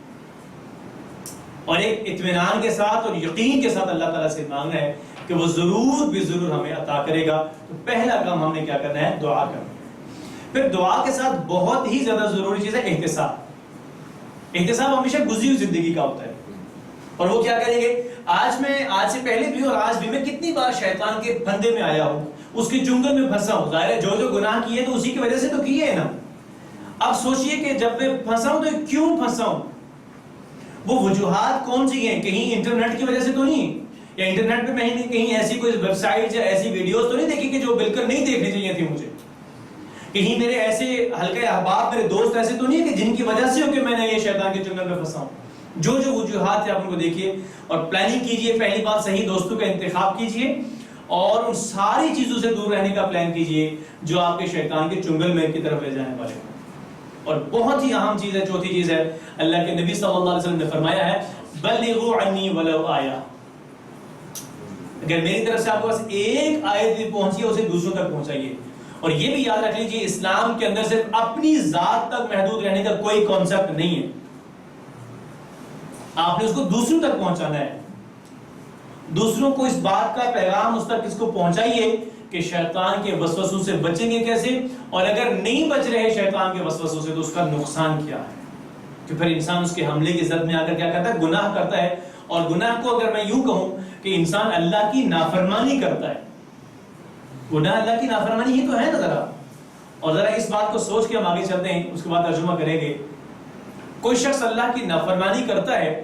اور ایک اطمینان کے ساتھ اور یقین کے ساتھ اللہ تعالیٰ سے مانگنا ہے کہ وہ ضرور بھی ضرور ہمیں عطا کرے گا. تو پہلا کام ہم نے کیا کرنا ہے؟ دعا کرنا ہے. پھر دعا کے ساتھ بہت ہی زیادہ ضروری چیز ہے احتساب. احتساب ہمیشہ گزری ہوئی زندگی کا ہوتا ہے. اور وہ کیا کریں گے؟ آج سے پہلے بھی اور آج بھی میں کتنی بار شیطان کے پھندے میں آیا ہوں، اس کے چنگل میں پھنسا ہوں. ظاہر ہے جو گناہ کیے تو اسی کی وجہ سے تو کیے ہیں نا. اب سوچئے کہ جب میں پھنسا ہوں تو کیوں پھنسا ہوں؟ وہ وجوہات کون سی ہیں؟ کہیں انٹرنیٹ کی وجہ سے تو نہیں، یا انٹرنیٹ پہ میں نے کہیں ایسی کوئی ویب سائٹ یا ایسی ویڈیوز تو نہیں دیکھی کہ جو بالکل نہیں دیکھنی چاہیے تھی مجھے. کہیں میرے ایسے حلقہ احباب، میرے دوست ایسے تو نہیں ہے کہ جن کی وجہ سے ہو کہ میں نے یہ شیطان کے چنگل میں پھنسا ہوں. جو وجوہات ہیں آپ ان کو دیکھیے اور پلاننگ کیجئے. پہلی بات صحیح دوستوں کا انتخاب کیجئے اور ان ساری چیزوں سے دور رہنے کا پلان کیجئے جو آپ کے شیطان کے چنگل میں کی طرف لے جانے والے ہیں. اور بہت ہی اہم چیز ہے، چوتھی چیز ہے، اللہ کے نبی صلی اللہ علیہ وسلم نے فرمایا ہے بلغوا عنی ولو آیا. اگر میری طرف سے آپ کے پاس ایک آیت بھی پہنچی ہے اسے دوسروں تک پہنچائیے. اور یہ بھی یاد رکھ لیجیے اسلام کے اندر صرف اپنی ذات تک محدود رہنے کا کوئی کانسیپٹ نہیں ہے. آپ نے اس کو دوسروں تک پہنچانا ہے. دوسروں کو اس بات کا پیغام اس تک اس کو پہنچائیے کہ شیطان کے وسوسوں سے بچیں گے کیسے، اور اگر نہیں بچ رہے شیطان کے وسوسوں سے تو اس کا نقصان کیا ہے. کہ پھر انسان اس کے حملے کی زد میں آ کر کیا کرتا ہے؟ گناہ کرتا ہے. اور گناہ کو اگر میں یوں کہوں کہ انسان اللہ کی نافرمانی کرتا ہے. گناہ اللہ کی نافرمانی ہی تو ہے نا ذرا. اور ذرا اس بات کو سوچ کے ہم آگے چلتے ہیں، اس کے بعد ترجمہ کریں گے. کوئی شخص اللہ کی نافرمانی کرتا ہے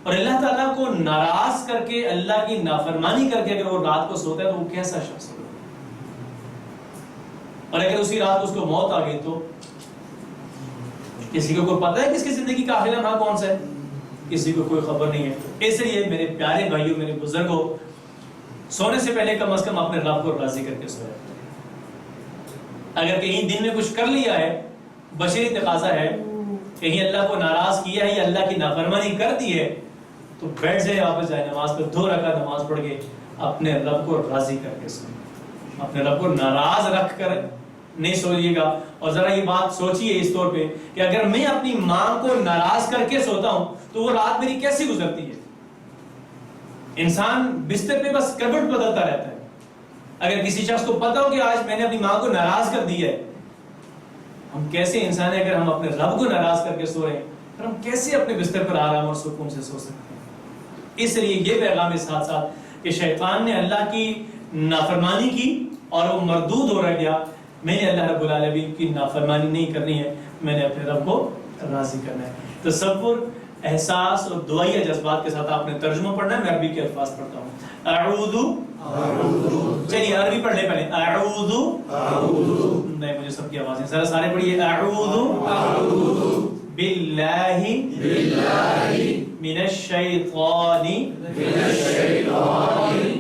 اور اللہ تعالیٰ کو ناراض کر کے، اللہ کی نافرمانی کر کے اگر وہ رات کو سوتا ہے تو وہ کیسا شخص ہوگا؟ اور اگر اسی رات اس کو موت آ گئی تو کسی کو کوئی پتہ ہے کس کی زندگی کا آخری لمحہ کون سا ہے؟ کسی کو کوئی خبر نہیں ہے. اس لیے میرے پیارے بھائیوں، میرے بزرگوں، سونے سے پہلے کم از کم اپنے رب کو راضی کر کے سویا. اگر کہیں دن میں کچھ کر لیا ہے، بشری تقاضا ہے، کہیں اللہ کو ناراض کیا ہے یا اللہ کی نافرمانی کر دی ہے، تو بیٹھ جائے واپس جائے نماز پر 2 رکعت نماز پڑھ کے اپنے رب کو راضی کر کے سوئیں. اپنے رب کو ناراض رکھ کر نہیں سوچیے گا. اور ذرا یہ بات سوچیے اس طور پہ کہ اگر میں اپنی ماں کو ناراض کر کے سوتا ہوں تو وہ رات میری کیسی گزرتی ہے. انسان بستر پہ بس کربٹ بدلتا رہتا ہے. اگر کسی شخص کو پتا ہو کہ آج میں نے اپنی ماں کو ناراض کر دیا ہے, ہم کیسے انسان ہیں اگر ہم اپنے رب کو ناراض کر کے سوئیں, پھر ہم کیسے اپنے بستر پر آرام اور سکون سے سو سکتے ہیں. اس لیے یہ پیغام کے ساتھ ساتھ کہ شیطان نے اللہ کی نافرمانی کی اور وہ مردود ہو رہ گیا. میں نے اللہ رب العالمین کی نافرمانی نہیں کرنی ہے, میں نے اپنے رب کو راضی کرنا ہے. تصور, احساس اور دعائیہ جذبات کے ساتھ آپ نے ترجمہ پڑھنا ہے. میں عربی کے الفاظ پڑھتا ہوں. اعوذ, چلیے عربی پڑھ لیں پہلے. اعوذ, نہیں مجھے سب کی آوازیں ذرا سارے پڑھیے. اعوذ باللہ من الشیطان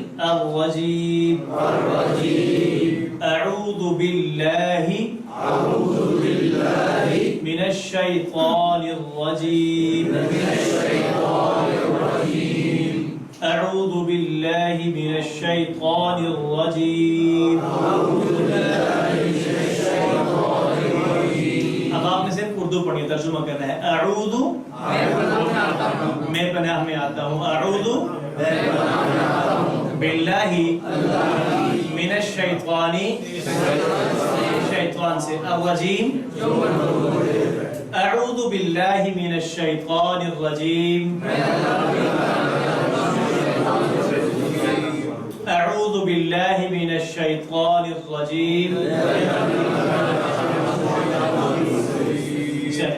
الرجیم. اعوذ باللہ من الشیطان الرجیم. اعوذ باللہ من الشیطان الرجیم. اب آپ نے صرف اردو پڑھی, ترجمہ کرنا ہے. اعوذ, میں پناہ میں آتا ہوں. اعوذ باللہ من الشیطان, شیطان سے, الرجیم. اعوذ باللہ من الشیطان الرجیم. اعوذ باللہ من الشیطان الرجیم.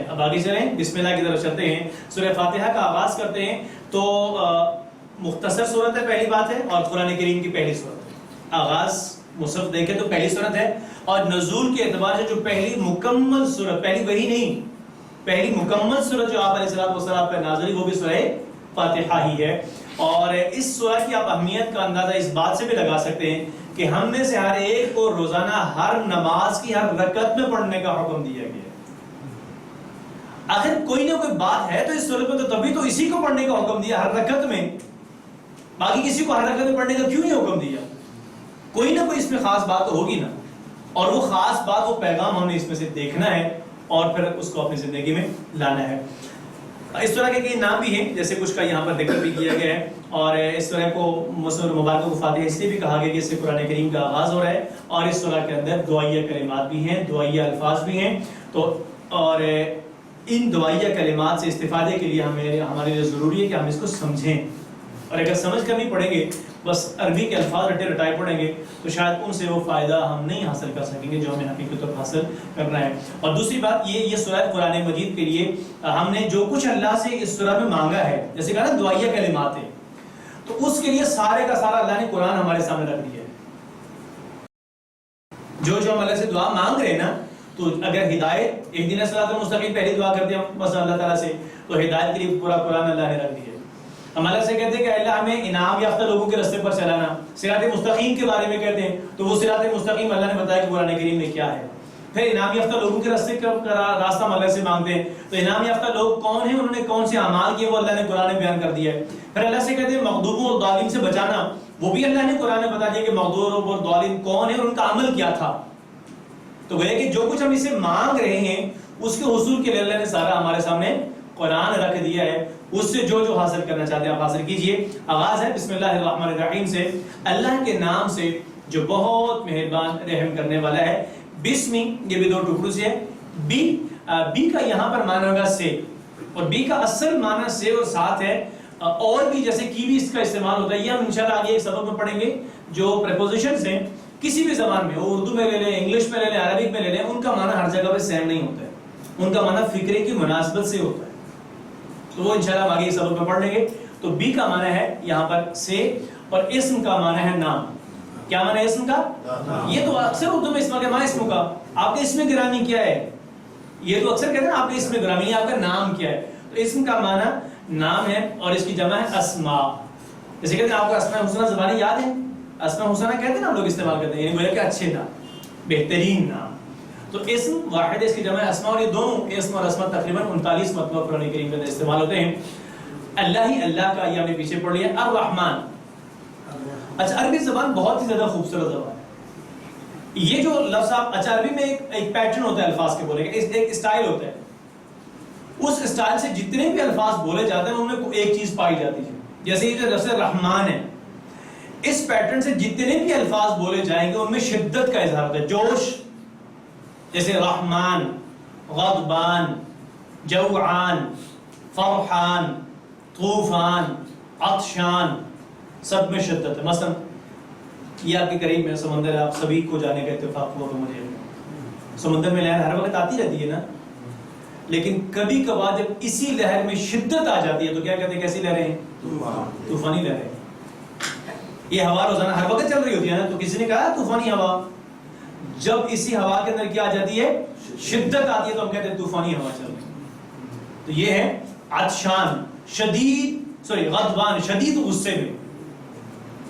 اب آگے چلیں, بسم اللہ کی طرف چلتے ہیں. سورہ فاتحہ کا آغاز کرتے ہیں تو مختصر صورت ہے, پہلی بات ہے, اور قرآن کریم کی پہلی صورت ہے. آغاز مصحف دیکھیں تو پہلی صورت ہے, اور نزول کے اعتبار سے جو پہلی مکمل صورت, پہلی وہی نہیں, پہلی مکمل صورت جو آپ علیہ السلام پر نازل ہوئی وہ بھی سورہ فاتحہ ہی ہے. اور اس سورہ کی آپ اہمیت کا اندازہ اس بات سے بھی لگا سکتے ہیں کہ ہم میں سے ہر ایک کو روزانہ ہر نماز کی ہر رکعت میں پڑھنے کا حکم دیا گیا ہے. آخر کوئی نہ کوئی بات ہے تو اس صورت میں, تو تبھی تو اسی کو پڑھنے کا حکم دیا ہر رکعت میں. باقی کسی کو ہر رکعت میں پڑھنے کا کیوں نہیں حکم دیا؟ کوئی نہ کوئی اس میں خاص بات تو ہوگی نا, اور وہ خاص بات, وہ پیغام ہم نے اس میں سے دیکھنا ہے اور پھر اس کو اپنی زندگی میں لانا ہے. اس طرح کے کئی نام بھی ہیں, جیسے کچھ کا یہاں پر ذکر بھی کیا گیا ہے. اور اس طرح کو مسلم مبارکہ کو فاتحہ اس لیے بھی کہا گیا کہ اس سے قرآن کریم کا آغاز ہو رہا ہے, اور اس سورہ کے اندر دعائیہ کلمات بھی ہیں, دعائیہ الفاظ بھی ہیں. تو اور ان دعائیہ کلمات سے استفادے کے لیے ہمارے لیے ضروری ہے کہ ہم اس کو سمجھیں, اور اگر سمجھ کر نہیں پڑھیں گے, بس عربی کے الفاظ رٹے رٹائے پڑھیں گے, تو شاید ان سے وہ فائدہ ہم نہیں حاصل کر سکیں گے جو ہمیں حقیقت طور حاصل کرنا ہے. اور دوسری بات یہ سورہ قرآن مجید کے لیے ہم نے جو کچھ اللہ سے اس سورہ میں مانگا ہے, جیسے کہا نا دعائیہ کلمات ہیں, تو اس کے لیے سارے کا سارا اللہ نے قرآن ہمارے سامنے رکھ دیا ہے. جو ہم اللہ سے دعا مانگ رہے ہیں نا, تو اگر ہدایت, اہدنا الصراط المستقیم پہلی دعا کرتے ہیں بس اللہ تعالیٰ سے, تو ہدایت کے لیے پورا قرآن اللہ نے رکھ دیا ہے. ہم اللہ سے کہتے ہیں کہ اللہ ہمیں انعام یافتہ لوگوں کے راستے پر چلانا. صراط مستقیم کے بارے میں کہتے ہیں تو وہ صراط مستقیم اللہ نے بتایا کہ قرآن کریم میں کیا ہے. پھر انعام یافتہ لوگوں کے راستے کا راستہ ہم اللہ سے مانگتے ہیں, تو انعام یافتہ لوگ کون ہیں, انہوں نے کون سے اعمال کیے, وہ اللہ نے قرآن میں بیان کر دیا ہے. پھر اللہ سے کہتے ہیں مغضوب اور ضالین سے بچانا, وہ بھی اللہ نے قرآن میں بتا دیا کہ مغضوب اور ضالین کون ہیں اور ان کا عمل کیا تھا. تو گویا کہ جو کچھ ہم اسے مانگ رہے ہیں اس کے حصول کے لیے اللہ نے سارا ہمارے سامنے قرآن رکھ دیا ہے. اس سے جو حاصل کرنا چاہتے ہیں آپ حاصل کیجئے. آغاز ہے بسم اللہ الرحمن الرحیم سے, اللہ کے نام سے جو بہت مہربان رحم کرنے والا ہے. بسمی, یہ بھی دو ٹکڑوں سے ہے. بی کا یہاں پر معنی ہوگا سے, اور بی کا اصل معنی سے اور ساتھ ہے. اور بھی جیسے کی بھی اس کا استعمال ہوتا ہے, یہ ہم انشاءاللہ آگے ایک سبق میں پڑھیں گے. جو پریپوزیشنز ہیں کسی بھی زبان میں, وہ اردو میں لے لیں, انگلش میں لے لیں, عربک میں لے لیں, ان کا معنی ہر جگہ پہ سیم نہیں ہوتا ہے. ان کا معنی فکرے کی مناسبت سے ہوتا ہے. تو وہ انشاءاللہ ہم آگے سبق میں پڑھ لیں گے. تو بی کا معنی ہے یہاں پر سے, اور اسم کا معنی ہے نام. کیا معنی ہے اسم کا؟ یہ تو اکثر اردو میں اسم کا معنی اسم کا, آپ کے اسم گرامی کیا ہے, یہ تو اکثر کہتے ہیں آپ کے اسم گرامی, آپ کا نام کیا ہے. تو اسم کا معنی نام ہے, اور اس کی جمع ہے اسماء. جیسے کہتے ہیں آپ کو اسماء الحسنہ زبانی یاد ہے, اسماء الحسنہ کہتے ہیں نا ہم لوگ استعمال کرتے ہیں, یعنی گویا کہ اچھے نام, بہترین نام. تو اسم واحد ہے, اس کی جمع ہے اسماء, اور یہ دونوں اسم اور اسماء تقریباً 39 مرتبہ قرآن کریم کے اندر استعمال ہوتے ہیں. اللہ ہی اللہ کا, یہ ہم نے پیچھے پڑھ لیا. الرحمن, اچھا عربی زبان بہت ہی زیادہ خوبصورت زبان ہے. یہ جو لفظ آپ اچھا عربی میں ایک پیٹرن ہوتا ہے الفاظ کے بولے گا، ایک اسٹائل ہوتا ہے، اس اسٹائل سے جتنے بھی الفاظ بولے جاتے ہیں ان میں ایک چیز پائی جاتی ہے. جیسے یہ جو لفظ رحمان ہے، اس پیٹرن سے جتنے بھی الفاظ بولے جائیں گے ان میں شدت کا اظہار ہوتا ہے، جوش. جیسے رحمان، غضبان، جوعان، فرحان، طوفان، عطشان، سب میں شدت ہے. مثلا یہ آپ کے قریب میں سمندر ہے، آپ سبھی کو جانے کا اتفاق ہوا تو مجھے سمندر میں لہر ہر وقت آتی رہتی ہے نا، لیکن کبھی کبھار جب اسی لہر میں شدت آ جاتی ہے تو کیا کہتے ہیں کیسی لہریں ہیں؟ طوفانی لہریں. یہ ہوا روزانہ ہر وقت چل رہی ہوتی ہے نا، تو کسی نے کہا طوفانی ہوا. جب اسی ہوا کے اندر کیا آ جاتی ہے؟ شدت آتی ہے تو ہم کہتے ہیں طوفانی ہوا چل رہی ہے. تو یہ ہے عطشان، غضبان، شدید غصے میں.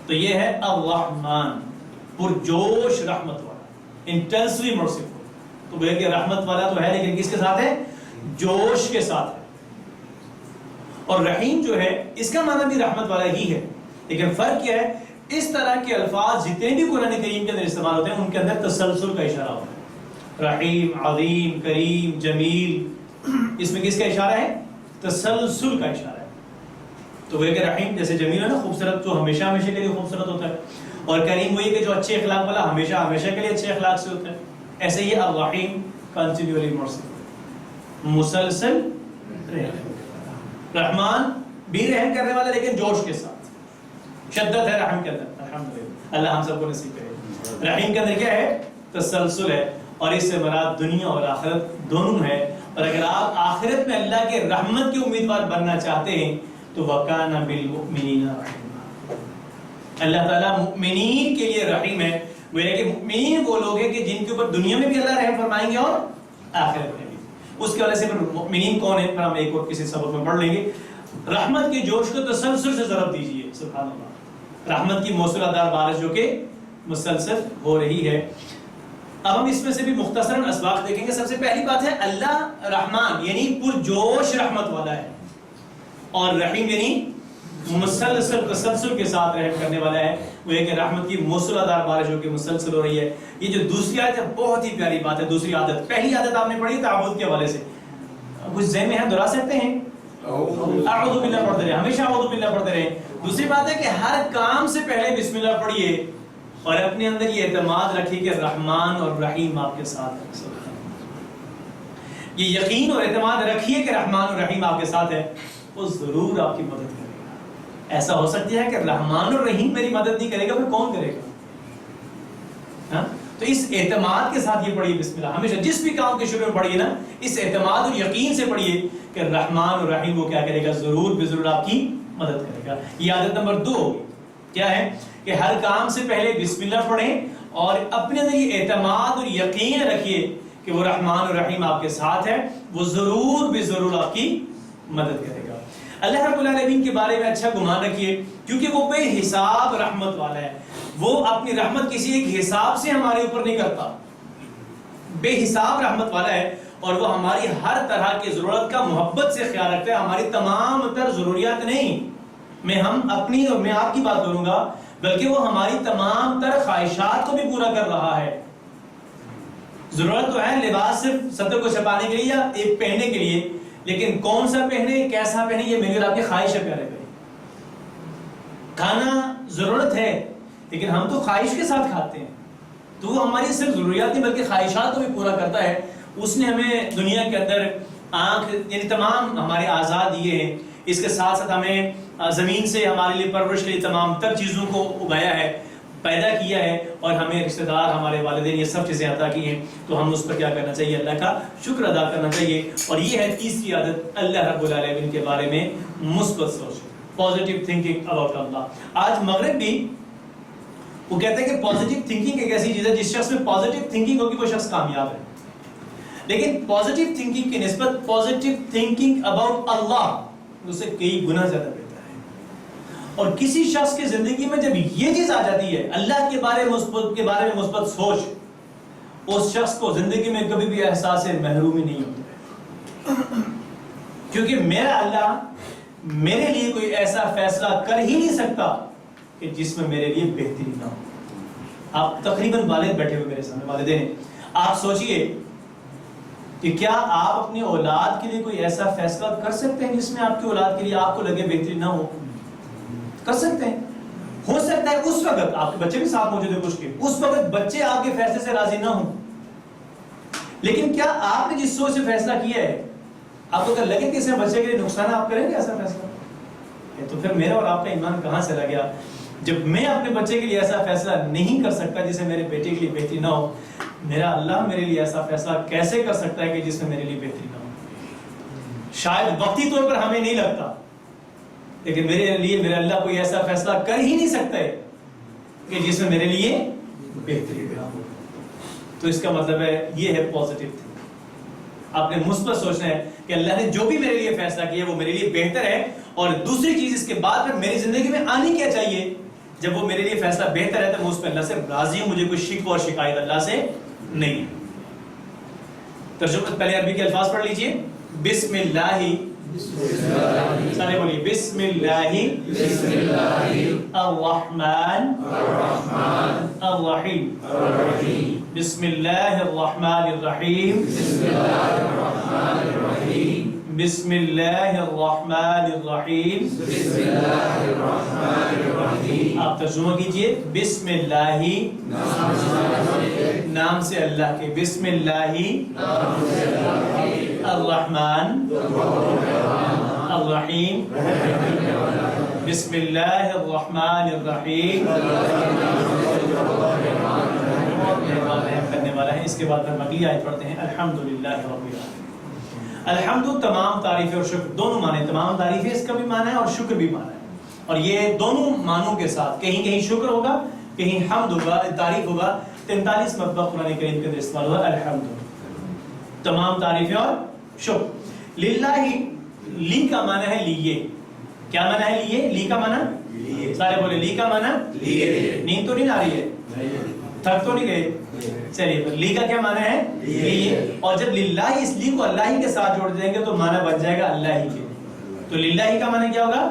تو یہ ہے الرحمن، پرجوش رحمت والا، انٹینسلی مرسیفل. تو وہ کہ رحمت والا تو ہے لیکن کس کے ساتھ ہے؟ جوش کے ساتھ ہے. اور رحیم جو ہے اس کا معنی بھی رحمت والا ہی ہے، لیکن فرق کیا ہے؟ اس طرح کے الفاظ جتنے بھی قرآن کریم کے اندر استعمال ہوتے ہیں ان کے اندر تسلسل کا اشارہ ہوتا ہے. رحیم، عظیم، کریم، جمیل، اس میں کس کا اشارہ ہے؟ تسلسل کا اشارہ ہے. تو وہ کہ رحیم جیسے جمیل ہے نا، خوبصورت، جو ہمیشہ ہمیشہ کے لیے خوبصورت ہوتا ہے، اور کریم وہی کہ جو اچھے اخلاق والا ہمیشہ ہمیشہ کے لیے اچھے اخلاق سے ہوتا ہے. ایسے ہی الرحیم کنٹینیولی مرسیفل، مسلسل رحم. رحمان بھی رحم کرنے والا لیکن جوش کے ساتھ، شدت ہے رحم کے اندر. الحمدللہ اللہ ہم سب کو نصیب کرے. رحیم کے اندر کیا ہے؟ تسلسل ہے، اور اس سے مراد دنیا اور آخرت دونوں ہے. اور اگر آپ آخرت میں اللہ کے رحمت کے امیدوار بننا چاہتے ہیں تو وَكَانَ بِالْمُؤْمِنِينَ رَحِيمًا. اللہ تعالیٰ مؤمنین کے لیے رحیم ہے. وہ ہے کہ مؤمنین وہ لوگ ہیں کہ جن کے اوپر دنیا میں بھی اللہ رحم فرمائیں گے اور آخرت میں بھی. اس کی وجہ سے پھر مؤمنین کون ہیں پھر ہم ایک اور کسی سبق میں پڑھ لیں گے. رحمت کے جوش کو تسلسل سے ضرب دیجئے. سبحان اللہ. رحمت کی موصولہ دار بارش جو کہ مسلسل ہو رہی ہے. اب ہم اس میں سے بھی مختصراً اسباق دیکھیں گے. سب سے پہلی بات ہے اللہ رحمان یعنی پرجوش رحمت والا ہے، اور رحیم یعنی مسلسل تسلسل کے ساتھ رحم کرنے والا ہے. وہ یہ کہ رحمت کی موصولہ دار بارش جو کہ مسلسل ہو رہی ہے. یہ جو دوسری عادت ہے بہت ہی پیاری بات ہے. دوسری عادت، پہلی عادت آپ نے پڑھی تعبد کے حوالے سے، کچھ ذہن میں ہے دہرا سکتے ہیں؟ اعوذ باللہ پڑھتے رہے، ہمیشہ اعوذ باللہ پڑھتے رہے. دوسری بات ہے کہ ہر کام سے پہلے بسم اللہ پڑھیے اور اپنے اندر یہ اعتماد رکھیے کہ رحمان اور رحیم آپ کے ساتھ ہے. یہ یقین اور اعتماد رکھیے کہ رحمان اور رحیم آپ کے ساتھ ہے، وہ ضرور آپ کی مدد کرے گا. ایسا ہو سکتا ہے کہ رحمان اور رحیم میری مدد نہیں کرے گا، پھر کون کرے گا؟ تو اس اعتماد کے ساتھ یہ پڑھیے بسم اللہ. ہمیشہ جس بھی کام کے شروع میں پڑھیے نا، اس اعتماد اور یقین سے پڑھیے کہ رحمان اور رحیم وہ کیا کرے گا؟ ضرور بے ضرور آپ کی مدد کرے گا. یہ عادت نمبر 2 ہوگی. کیا ہے؟ کہ ہر کام سے پہلے بسم اللہ پڑھیں اور اپنے اندر یہ اعتماد اور یقین رکھیے کہ وہ رحمان اور رحیم آپ کے ساتھ ہے، وہ ضرور بے ضرور آپ کی مدد کرے گا. اللہ رب العالمین کے بارے میں اچھا گمان رکھیے کیونکہ وہ بے حساب رحمت والا ہے. وہ اپنی رحمت کسی ایک حساب سے ہمارے اوپر نہیں کرتا، بے حساب رحمت والا ہے، اور وہ ہماری ہر طرح کی ضرورت کا محبت سے خیال رکھتا ہے. ہماری تمام تر ضروریات نہیں، میں اپنی اور میں آپ کی بات کروں گا، بلکہ وہ ہماری تمام تر خواہشات کو بھی پورا کر رہا ہے. ضرورت تو ہے لباس صرف سطر کو چھپانے کے لیے یا ایک پہننے کے لیے، لیکن کون سا پہنے، کیسا پہنے، یہ میری اور آپ کی خواہش ہے. پیارے بھائی، کھانا ضرورت ہے لیکن ہم تو خواہش کے ساتھ کھاتے ہیں، تو وہ ہماری صرف ضروریات نہیں بلکہ خواہشات کو بھی پورا کرتا ہے. اس نے ہمیں دنیا کے اندر آنکھ یعنی تمام ہمارے آزاد دیے ہیں، اس کے ساتھ ساتھ ہمیں زمین سے ہمارے لیے پرورش کے لیے تمام تر چیزوں کو اگایا ہے، پیدا کیا ہے، اور ہمیں رشتہ دار، ہمارے والدین، یہ سب چیزیں عطا کی ہیں. تو ہم اس پر کیا کرنا چاہیے؟ اللہ کا شکر ادا کرنا چاہیے. اور یہ ہے تیسری عادت اللہ رب العالمین کے بارے میں مثبت سوچ، پازیٹیو تھنکنگ اباؤٹ اللہ. آج مغرب بھی وہ کہتے ہیں کہ پازیٹیو تھنکنگ ایک ایسی چیز ہے جس شخص میں پازیٹیو تھنکنگ ہوگی وہ شخص کامیاب ہے. لیکن پازیٹیو تھنکنگ کی نسبت پازیٹیو تھنکنگ اباؤٹ اللہ اس سے کئی گنا زیادہ بہتر ہے. اور کسی شخص کی زندگی میں جب یہ چیز آ جاتی ہے، اللہ کے بارے میں مثبت سوچ، اس شخص کو زندگی میں کبھی بھی احساس محرومی نہیں ہوتا ہے. کیونکہ میرا اللہ میرے لیے کوئی ایسا فیصلہ کر ہی نہیں سکتا کہ جس میں میرے لیے بہتری نہ ہو. آپ تقریباً والد بیٹھے ہوئے میرے سامنے، والدین، آپ سوچئے کہ کیا آپ اپنی اولاد کے لیے کوئی ایسا فیصلہ کر سکتے ہیں جس میں آپ کی اولاد کے لیے آپ کو لگے بہتری نہ ہو؟ کر سکتے ہیں؟ ہو سکتا ہے اس وقت آپ کے بچے بھی ساتھ موجود ہیں کچھ کے، اس وقت بچے آپ کے فیصلے سے راضی نہ ہوں، لیکن کیا آپ نے جس سوچ سے فیصلہ کیا ہے، آپ کو اگر لگے کہ اس میں بچے کے لیے نقصان ہے، آپ کریں گے ایسا فیصلہ؟ تو پھر میرا اور آپ کا ایمان کہاں سے رہ گیا جب میں اپنے بچے کے لیے ایسا فیصلہ نہیں کر سکتا جس سے میرے بیٹے کے لیے بہتری نہ ہو؟ میرا اللہ میرے لیے ایسا فیصلہ کیسے کر سکتا ہے کہ جس میں میرے لیے بہتری نہ ہو؟ شاید وقتی طور پر ہمیں نہیں لگتا، لیکن میرے لیے میرا اللہ کوئی ایسا فیصلہ کر ہی نہیں سکتا ہے کہ جس میں میرے لیے بہتری نہ ہو۔ تو اس کا مطلب ہے یہ ہے پازیٹیو تھنگ، آپ نے مثبت سوچنا ہے کہ اللہ نے جو بھی میرے لیے فیصلہ کیا وہ میرے لیے بہتر ہے، اور دوسری چیز اس کے بعد پھر میری زندگی میں آنی کیا چاہیے، جب وہ میرے لیے فیصلہ بہتر ہے تو میں اس پہ اللہ سے راضی ہوں، مجھے کوئی شک اور شکایت اللہ سے نہیں۔ ترجمہ پہلے عربی کے الفاظ پڑھ لیجئے۔ بسم اللہ، سارے بولیے بسم اللہ الرحمن الرحیم، بسم اللہ الرحمن الرحیم، بسم اللہ الرحمن الرحیم۔ آپ ترجمہ کیجئے، بسم اللہ، نام سے اللہ کے، بسم اللہ الرحمن الرحیم، بسم اللہ الرحمن الرحیم۔ کرنے والا ہے۔ اس کے بعد ہم اگلی آیت پڑھتے ہیں، الحمدللہ رب العالمین۔ الحمد تمام تعریف اور شکر، دونوں معنی، تمام تعریفیں اس کا بھی معنی ہے اور شکر بھی معنی ہے، اور یہ دونوں معنوں کے ساتھ کہیں کہیں شکر ہوگا، کہیں حمد ہوگا، تعریف ہوگا۔ 43 مرتبہ قرآن کریم کے اندر استعمال ہوا الحمد، تمام تعریفیں اور شکر۔ للہ، لی کا معنی ہے لیے، کیا معنی ہے لیے؟ لی کا معنی، سارے بولے لی کا معنی لیے۔ نیند تو نہیں آ رہی ہے؟ تھک تو نہیں گئے؟ چلیے، لی کا کیا معنی ہے؟ لیے۔ اور جب للہ اس لی کو اللہ ہی کے ساتھ جوڑ دیں گے تو معنی بن جائے گا اللہ ہی کے لیے۔ تو للہ ہی کا معنی کیا ہوگا؟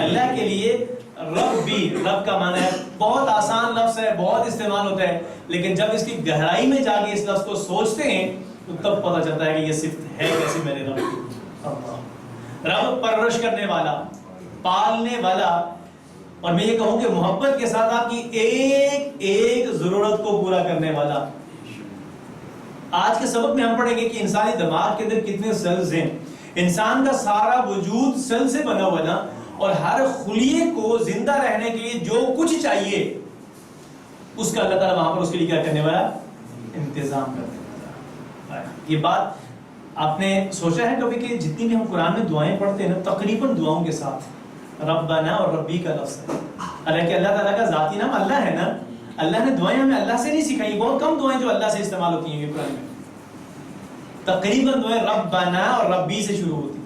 اللہ کے لیے۔ رب بھی، رب کا معنی ہے، بہت آسان لفظ ہے، بہت استعمال ہوتا ہے، لیکن جب اس کی گہرائی میں جا کے اس لفظ کو سوچتے ہیں تو تب پتہ چلتا ہے کہ یہ صفت ہے کیسی میرے رب کی۔ رب پرورش کرنے والا، پالنے والا، اور میں یہ کہوں کہ محبت کے ساتھ آپ کی ایک ایک ضرورت کو پورا کرنے والا۔ آج کے سبق میں ہم پڑھیں گے کہ انسانی دماغ کے اندر کتنے سیلز ہیں۔ انسان کا سارا وجود سیل سے بنا ہوا نا، اور ہر خلیے کو زندہ رہنے کے لیے جو کچھ چاہیے اس کا اللہ تعالیٰ وہاں پر اس کے لیے کیا کرنے والا؟ انتظام کرنے والا۔ یہ بات آپ نے سوچا ہے کبھی کہ جتنی بھی ہم قرآن میں دعائیں پڑھتے ہیں نا، تقریباً دعاؤں کے ساتھ ربنا اور ربی کا لفظ ہے، حالانکہ اللہ تعالیٰ کا ذاتی نام اللہ ہے نا۔ اللہ نے دعائیں ہمیں اللہ سے نہیں سکھائی، بہت کم دعائیں جو اللہ سے استعمال ہوتی ہیں قرآن میں، تقریباً دعائیں ربنا اور ربی سے شروع ہوتی ہیں۔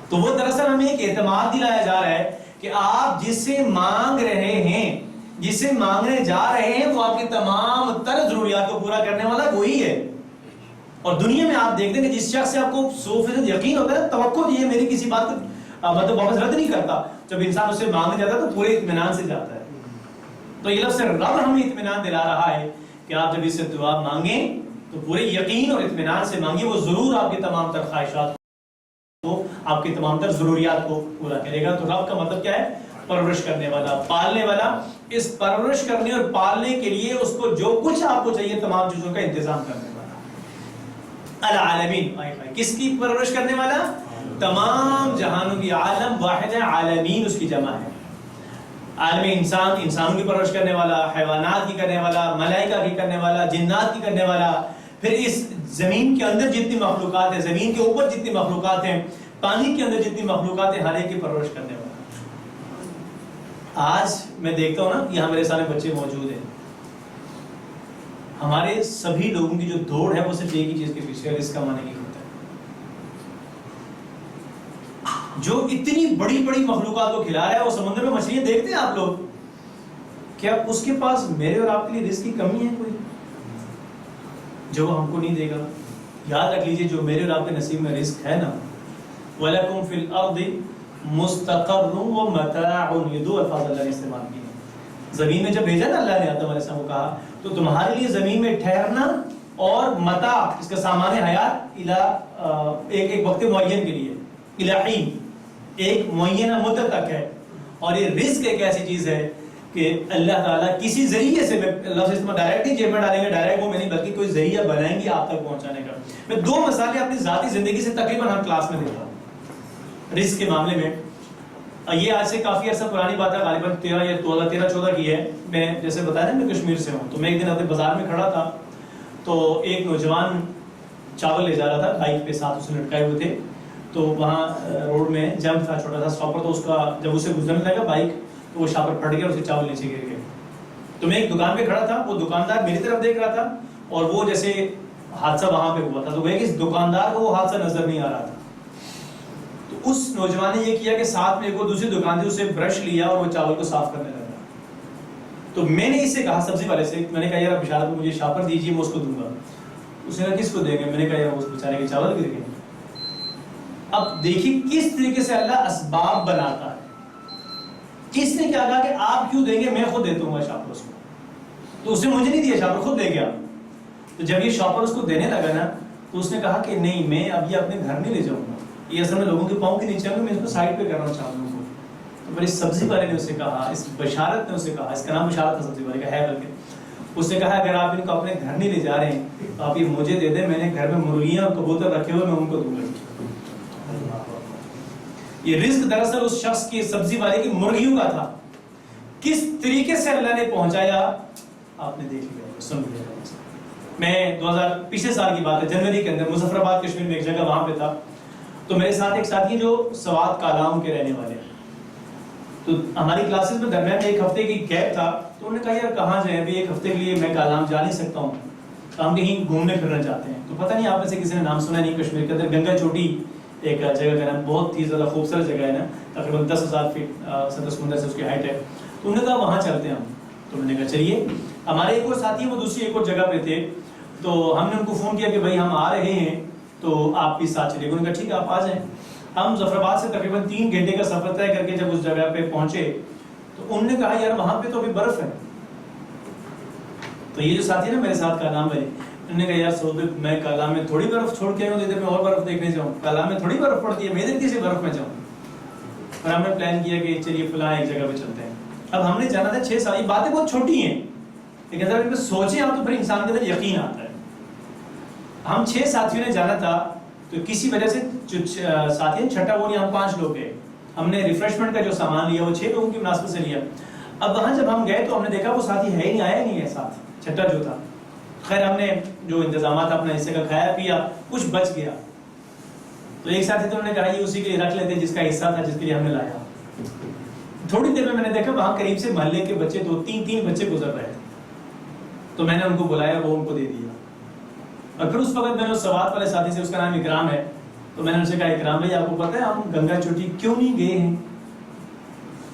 تو وہ دراصل ہمیں ایک اعتماد دلایا جا رہا ہے کہ آپ جس سے مانگ رہے ہیں، جس سے مانگنے جا رہے ہیں، وہ آپ کی تمام تر ضروریات کو پورا کرنے والا وہی ہے۔ اور دنیا میں آپ دیکھتے ہیں کہ جس شخص سے آپ کو 100% یقین ہوتا ہے، توقع یہ میری کسی بات کو مطلب واپس رد نہیں کرتا، جب انسان اس سے مانگنے جاتا ہے تو پورے اطمینان سے جاتا ہے۔ تو یہ لفظ رب ہمیں اطمینان دلا رہا ہے کہ آپ جب اس سے دعا مانگیں تو پورے یقین اور اطمینان سے مانگیں، وہ ضرور آپ کی تمام تر خواہشات کو، آپ کی تمام تر ضروریات کو پورا کرے گا۔ تو رب کا مطلب کیا ہے؟ پرورش کرنے والا، پالنے والا۔ اس پرورش کرنے اور پالنے کے لیے اس کو جو کچھ آپ کو چاہیے تمام چیزوں کا انتظام کرنے والا۔ العالمین، کس کی پرورش کرنے والا؟ تمام جہانوں کی۔ عالم واحد ہے، عالمین اس کی جمع ہے۔ عالم انسان، انسانوں کی پرورش کرنے والا، حیوانات کی کرنے والا، ملائکہ کی کرنے والا، جنات کی کرنے والا، پھر اس زمین کے اندر جتنی مخلوقات ہیں، زمین کے اوپر جتنی مخلوقات ہیں، پانی کے اندر جتنی مخلوقات ہیں، ہر ایک کی پرورش کرنے والا۔ آج میں دیکھتا ہوں نا، یہاں میرے سارے بچے موجود ہیں، ہمارے سبھی لوگوں کی جو دوڑ ہے وہ صرف ایک ہی چیز کے پیچھے ہے، رزق کمانے کی ہوتا ہے۔ جو اتنی بڑی بڑی مخلوقات کو کھلا رہا ہے، وہ سمندر میں مچھلیاں دیکھتے ہیں آپ لوگ، کیا اس کے پاس میرے اور آپ کے لیے رزق کی کمی ہے کوئی جو وہ ہم کو نہیں دے گا؟ یاد رکھ لیجئے، جو میرے اور آپ کے نصیب میں رزق ہے نا، وَلَكُمْ فِي الْأَرْضِ مُسْتَقَرٌ وَمَتَاعٌ، یہ دو الفاظ اللہ نے استعمال کیے۔ زمین میں جب بھیجا نا اللہ نے آدم علیہ السلام کو کہا تو تمہارے لیے زمین میں ٹھہرنا اور متاع اس کا سامان حیات ایک وقت معین کے لیے الہین ایک معینہ مدت تک ہے. اور یہ رزق ایک ایسی چیز ہے کہ اللہ تعالیٰ کسی ذریعے سے لفظ اس میں ڈائریکٹ نہیں جیب میں ڈالیں گے, ڈائریکٹ وہ میں نہیں بلکہ کوئی ذریعہ بنائیں گے آپ تک پہنچانے کا. میں 2 مثالیں اپنی ذاتی زندگی سے تقریباً ہر کلاس میں دیتا ہوں رزق کے معاملے میں. یہ آج سے کافی عرصہ پرانی بات ہے, غالباً 13-14 کی ہے. میں جیسے بتایا نا میں کشمیر سے ہوں, تو میں ایک دن اپنے بازار میں کھڑا تھا تو ایک نوجوان چاول لے جا رہا تھا بائک پہ, ساتھ اسے لٹکائے ہوئے تھے. تو وہاں روڈ میں جمپ تھا, چھوٹا سا شاپر, تو اس کا جب اسے گزرنے لگا بائک تو وہ شاپر پھٹ گیا اور اسے چاول نیچے گر گئے. تو میں ایک دکان پہ کھڑا تھا, وہ دکاندار میری طرف دیکھ رہا تھا اور وہ جیسے حادثہ وہاں پہ ہوا تھا تو اس دکاندار کو وہ حادثہ نظر نہیں آ رہا تھا. تو اس نوجوان نے یہ کیا کہ ساتھ میں ایک دوسری دکان تھی, اسے برش لیا اور وہ چاول کو صاف کرنے لگا. تو میں نے اس سے کہا, سبزی والے سے, میں نے کہا یار بشارت مجھے شاپر دیجیے میں اس کو دوں گا. اس نے کہا کس کو دیں گے؟ میں نے کہا یار اس بیچارے کے چاول گر گئے. اب دیکھیے کس طریقے سے اللہ اسباب بناتا ہے. اس نے کیا کہا کہ آپ کیوں دیں گے, میں خود دیتا ہوں شاپر اس کو. تو اس نے مجھے نہیں دیا شاپر, خود دے گیا. تو جب یہ شاپر اس کو دینے لگا نا تو اس نے کہا کہ نہیں میں اب یہ اپنے گھر نہیں لے جاؤں گا, یہ اصل میں لوگوں کے پاؤں کے نیچے میں اس کو سائڈ پہ کرنا چاہتا ہوں. تو پھر اس سبزی والے نے اسے کہا, اس بشارت نے اسے کہا, اس کا نام بشارت تھا سبزی والے کا ہے بلکہ, اس نے کہا اگر آپ ان کو اپنے گھر نہیں لے جا رہے ہیں تو آپ یہ مجھے دے دیں, میں نے گھر میں مرغیاں اور کبوتر رکھے ہوئے, میں ان کو دوں گا. یہ رزق دراصل اس شخص کی, سبزی والے کی مرغیوں کا تھا. کس طریقے سے اللہ نے پہنچایا آپ نے دیکھ لیا, سن لیا. میں 2000 پچھلے سال کی بات ہے, جنوری کے اندر مظفر آباد کشمیر میں ایک جگہ وہاں پہ تھا. تو میرے ساتھ ایک ساتھی جو سوات کالام کے رہنے والے ہیں, تو ہماری کلاسز میں درمیان ایک ہفتے کی گیپ تھا. تو انہوں نے کہا یار کہاں جائیں, ابھی ایک ہفتے کے لیے میں کالام جا نہیں سکتا ہوں, ہم کہیں گھومنے پھرنا چاہتے ہیں. تو پتہ نہیں آپ میں سے کسی نے نام سنا نہیں, کشمیر کے اندر گنگا چوٹی ایک جگہ کا نام, بہت ہی زیادہ خوبصورت جگہ ہے نا, تقریباً 10,000 فٹ سطح سمندر سے اس کی ہائٹ ہے. تو انہوں نے کہا وہاں چلتے ہیں ہم. تو میں نے کہا چلیے. ہمارے ایک اور ساتھی وہ دوسری ایک اور جگہ پہ تھے, تو ہم نے ان کو فون کیا کہ بھائی ہم آ رہے ہیں تو آپ بھی ساتھ چلیے. انہوں نے کہا ٹھیک ہے آپ آ جائیں. ہم ظفر آباد سے تقریباً 3 گھنٹے کا سفر طے کر کے جب اس جگہ پہ پہنچے تو انہوں نے کہا یار وہاں پہ تو ابھی برف ہے. تو یہ جو ساتھی نا میرے ساتھ کالام ہے, انہوں نے کہا یار صوبت میں کالام میں تھوڑی برف چھوڑ کے آؤں, ادھر میں اور برف دیکھنے جاؤں, کالام میں تھوڑی برف پڑتی ہے, میں ادھر کسی برف میں جاؤں. اور ہم نے پلان کیا کہ چلیے فلاں ایک جگہ پہ چلتے ہیں. اب ہم نے جانا تھا 6 سال, یہ باتیں بہت چھوٹی ہیں لیکن اگر ان پہ سوچیں آپ تو پھر انسان کے اندر یقین آتا ہے. ہم 6 ساتھیوں نے جانا تھا, تو کسی وجہ سے جو ساتھی چھٹا وہ نہیں, ہم 5 لوگ گئے. ہم نے ریفریشمنٹ کا جو سامان لیا وہ 6 لوگوں کی مناسبت سے لیا. اب وہاں جب ہم گئے تو ہم نے دیکھا وہ ساتھی ہے ہی نہیں, آیا نہیں ہے ساتھ, چھٹا جو تھا. خیر ہم نے جو انتظامات اپنا حصے کا کھایا پیا, کچھ بچ گیا. تو ایک ساتھی تو انہوں نے کہا یہ اسی کے لیے رکھ لیتے جس کا حصہ تھا, جس کے لیے ہم نے لایا. تھوڑی دیر میں نے دیکھا وہاں قریب سے محلے کے بچے 2-3 بچے گزر رہے تھے. تو میں نے ان کو بلایا, وہ ان کو دے دیا. اور پھر اس وقت میں نے اس سوات والے ساتھی سے, اس کا نام اکرام ہے, تو میں نے ان سے کہا اکرام بھائی آپ کو پتہ ہے ہم گنگا چوٹی کیوں نہیں گئے ہیں؟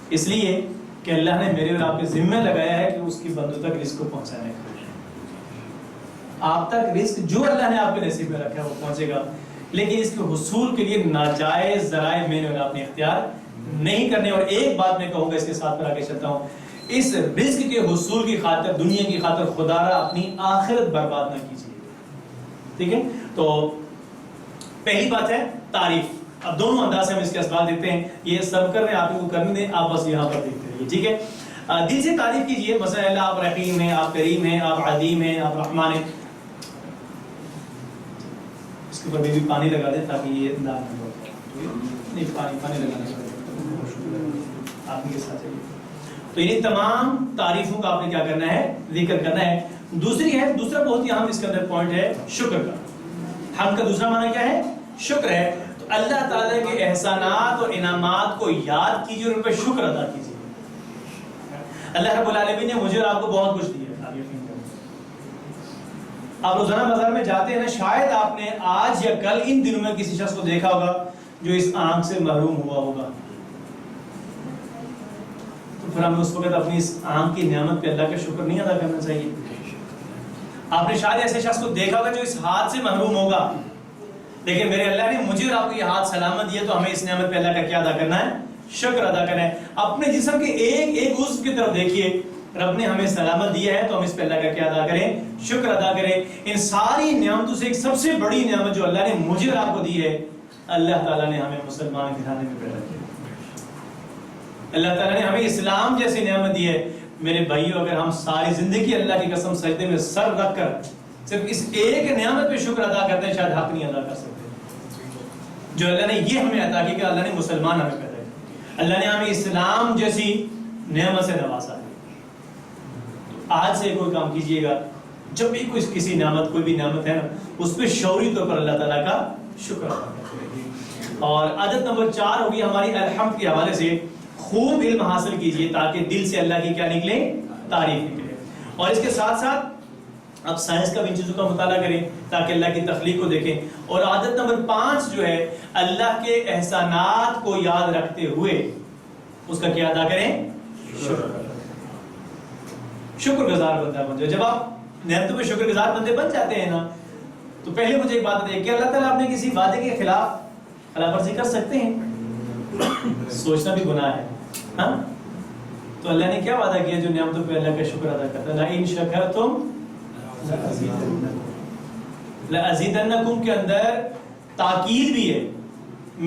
اس لیے کہ اللہ نے میرے اور آپ کے ذمہ لگایا ہے کہ اس کی بندوں تک رزق کو پہنچانے کا. آپ تک رزق جو اللہ نے آپ کے نصیب میں رکھا ہے وہ پہنچے گا, لیکن اس کے حصول کے لیے ناجائز ذرائع میں نے اور آپ نے اختیار نہیں کرنے. اور ایک بات میں کہوں گا اس کے ساتھ پر آگے چلتا ہوں, اس رزق کے حصول کی خاطر, دنیا کی خاطر خدا را اپنی آخرت برباد نہ کیجیے. ٹھیک ہے, تو پہلی بات ہے تعریف. اب دونوں انداز سے ہم اس کے اسباب دیکھتے ہیں, یہ سب کر رہے ہیں, آپ کو کرنے دیں, آپ بس یہاں پر دیکھتے رہیے. ٹھیک ہے, دل سے تعریف کیجیے. مثلا اللہ آپ رحیم ہیں, آپ کریم ہیں, آپ عظیم ہیں, آپ رحمان ہیں. اس کے اوپر بھی پانی لگا دیں تاکہ یہ انداز نہ ہو. نہیں پانی لگانا چاہیے آپ کے ساتھ چلیے. تو یہ تمام تعریفوں کا آپ نے کیا کرنا ہے, ذکر کرنا ہے. دوسرا بہت ہی اہم اس کے اندر پوائنٹ ہے شکر کا. حمد کا دوسرا معنی کیا ہے؟ شکر ہے. تو اللہ تعالیٰ کے احسانات اور انعامات کو یاد کیجیے اور ان پہ شکر ادا کیجیے. اللہ رب العالمین نے مجھے اور آپ کو بہت کچھ دیا ہے, آپ یقین کریں. آپ روزانہ بازار میں جاتے ہیں نا, شاید آپ نے آج یا کل ان دنوں میں کسی شخص کو دیکھا ہوگا جو اس آنکھ سے محروم ہوا ہوگا. تو پھر ہمیں اس وقت اپنی اس آنکھ کی نعمت پہ اللہ کا شکر نہیں ادا کرنا چاہیے. آپ نے شاید ایسے شخص کو دیکھا ہوگا جو اس ہاتھ سے محروم ہوگا, لیکن میرے اللہ نے مجھے اور آپ کو یہ ہاتھ سلامت دیا, تو ہمیں اس نعمت پہ اللہ کا کیا ادا کرنا ہے؟ شکر ادا کرنا ہے. اپنے جسم کے ایک عضو کی طرف دیکھیے, رب نے ہمیں سلامت دیا ہے تو ہم اس پہ اللہ کا کیا ادا کریں؟ شکر ادا کریں. ان ساری نعمتوں سے ایک سب سے بڑی نعمت جو اللہ نے مجھے اور آپ کو دی ہے، اللہ تعالیٰ نے ہمیں مسلمان گھرانے میں پیدا کیا. اللہ تعالیٰ نے ہمیں اسلام جیسی نعمت دی ہے. میرے بھائیو، اگر ہم ساری زندگی اللہ کی قسم سجدے میں سر رکھ کر صرف اس ایک نعمت پہ شکر ادا کرتے ہیں، شاید حق نہیں ادا کر سکتے جو اللہ نے یہ ہمیں عطا کی کہ اللہ نے مسلمان ہمیں پیدا کیا. اللہ نے ہمیں اسلام جیسی نعمت سے نوازا ہے. آج سے کوئی کام کیجئے گا، جب بھی کوئی کسی نعمت، کوئی بھی نعمت ہے نا، اس پہ شعوری طور پر اللہ تعالیٰ کا شکر ادا کریں. اور عادت نمبر 4 ہوگی ہماری الحمد کے حوالے سے خوب علم حاصل کیجئے تاکہ دل سے اللہ کی کیا نکلے؟ تعریف نکلے. اور اس کے ساتھ ساتھ اب سائنس کا بھی ان چیزوں کا مطالعہ کریں تاکہ اللہ کی تخلیق کو دیکھیں. اور عادت نمبر 5 جو ہے، اللہ کے احسانات کو یاد رکھتے ہوئے اس کا کیا ادا کریں؟ شکر گزار بندہ بن جائے. جب آپ نعمتوں پہ شکر گزار بندے بن جاتے ہیں نا، تو پہلے مجھے ایک بات بتائیے کہ اللہ تعالیٰ اپنے کسی وعدے کے خلاف خلاف ورزی کر سکتے ہیں؟ سوچنا بھی گناہ ہے. ہاں، تو اللہ نے کیا وعدہ کیا جو نعمتوں پہ اللہ کا شکر ادا کرتا ہے؟ لَئِن شَكَرْتُمْ لَأَزِيدَنَّكُمْ کے اندر تاکید بھی ہے،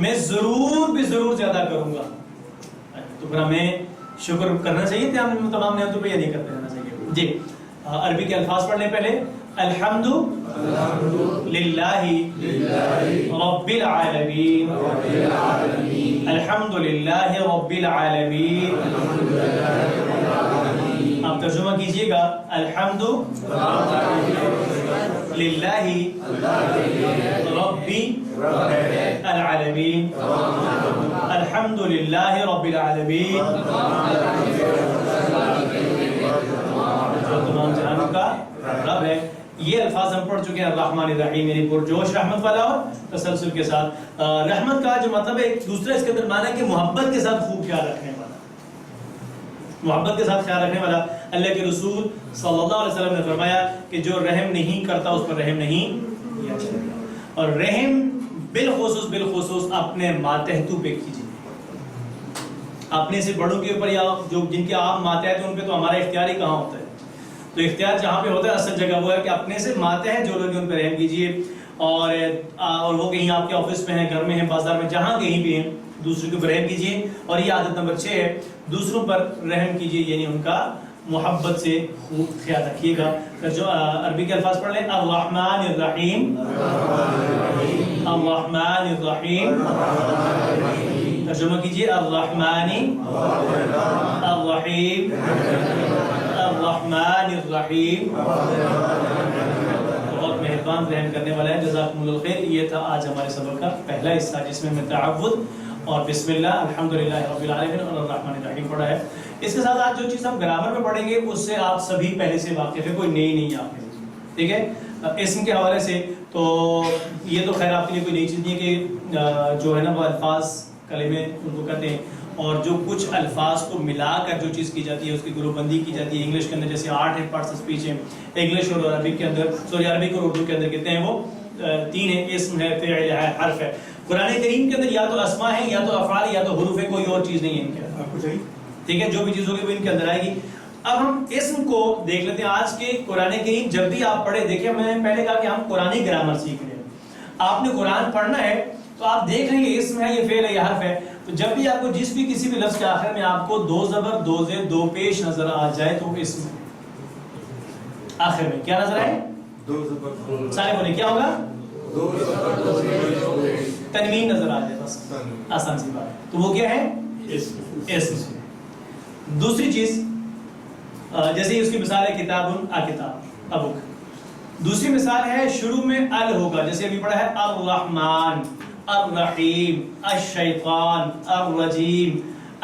میں ضرور بھی ضرور زیادہ کروں گا. تو پھر ہمیں شکر کرنا چاہیے تھے ہم تمام نعمتوں پہ، یا نہیں کرتے رہنا چاہیے؟ جی، عربی کے الفاظ پڑھ لیں پہلے. الحمد للہ رب العالمین، الحمد للہ رب العالمین. آپ ترجمہ کیجئے گا، الحمد للہ رب العالمین، الحمد للہ رب العالمین، جو تمام جہانوں کا رب ہے. یہ الفاظ ہم پڑھ چکے ہیں. الرحمن الرحیم یعنی پرجوش رحمت والا اور تسلسل کے ساتھ. رحمت کا جو مطلب ہے ایک دوسرا اس کے اندر معنی ہے کہ محبت کے ساتھ خوب خیال رکھنے والا، محبت کے ساتھ خیال رکھنے والا. اللہ کے رسول صلی اللہ علیہ وسلم نے فرمایا کہ جو رحم نہیں کرتا اس پر رحم نہیں کیا جائے گا. اور رحم بالخصوص اپنے ماتحتوں پہ کیجیے. اپنے سے بڑوں کے اوپر یا جو جن کے عام ماتحت ہیں ان پہ تو ہمارا اختیار ہی کہاں ہوتا ہے. تو اختیار جہاں پہ ہوتا ہے اصل جگہ وہ ہے کہ اپنے سے ماتحت جو لوگ ہیں ان پہ رحم کیجیے. اور وہ کہیں آپ کے آفس میں ہیں، گھر میں ہیں، بازار میں، جہاں کہیں بھی ہیں، دوسروں کے اوپر رحم کیجیے. اور یہ عادت نمبر 6 ہے، دوسروں پر رحم کیجیے، یعنی ان کا محبت سے خوب خیال رکھیے گا. جو عربی کے الفاظ پڑھ لیں، الرحمن الرحیم، الرحمن الرحیم. ترجمہ کیجیے، الرحمن الرحیم، الرحمن الرحیم. بہت مہربان رحم کرنے والا ہے. جزاکم اللہ خیر. یہ تھا آج ہمارے سبق کا پہلا حصہ جس میں تعوذ اور بسم اللہ، الحمدللہ رب العالمین اور الرحمن الرحیم پڑھا ہے. اس کے ساتھ آج جو چیز ہم گرامر میں پڑھیں گے اس سے آپ سبھی پہلے سے واقف ہیں، کوئی نئی نہیں آپ کے. ٹھیک ہے، اسم کے حوالے سے تو یہ تو خیر آپ کے لیے کوئی نئی چیز نہیں ہے کہ جو ہے نا وہ الفاظ کلمے ان کو کہتے ہیں، اور جو کچھ الفاظ کو ملا کر جو چیز کی جاتی ہے اس کی گروپ بندی کی جاتی ہے. انگلش کے اندر جیسے 8 پارٹس آف اسپیچ ہیں، انگلش اور عربی کے اندر عربی اور اردو کے اندر کہتے ہیں وہ 3 ہیں، اسم ہے، فعل ہے، حرف ہے. قرآن کریم کے اندر یا تو اسماء ہیں، یا تو افعال، یا تو حروف ہے، کوئی اور چیز نہیں ہے ان کے اندر. آپ کو چاہیے ٹھیک ہے، جو بھی چیز ہوگی وہ ان کے اندر آئے گی. اب ہم اسم کو دیکھ لیتے ہیں. آج کے قرآن کریم جب بھی آپ پڑھے، دیکھیں میں نے پہلے کہا کہ ہم قرآنی گرامر سیکھ رہے ہیں. آپ نے قرآن پڑھنا ہے تو آپ دیکھ رہے ہیں یہ اسم ہے، یہ فعل ہے، یہ حرف ہے. تو جب بھی آپ کو جس بھی کسی بھی لفظ کے آخر میں آپ کو 2 زبر 2 زیر 2 پیش نظر آ جائے تو اسم ہے. آخر میں کیا نظر آئے؟ 2 زبر. سارے بولے کیا ہوگا؟ 2 زبر 2 زیر تنوین نظر آ جائے، بس آسان سی بات. تو وہ کیا ہے؟ اسم. دوسری چیز جیسے اس کی مثال ہے کتابن، کتاب، ابک. دوسری مثال ہے شروع میں ال ہوگا، جیسے ابھی پڑھا ہے الرحمن، الرحیم، الشیطان، الرجیم،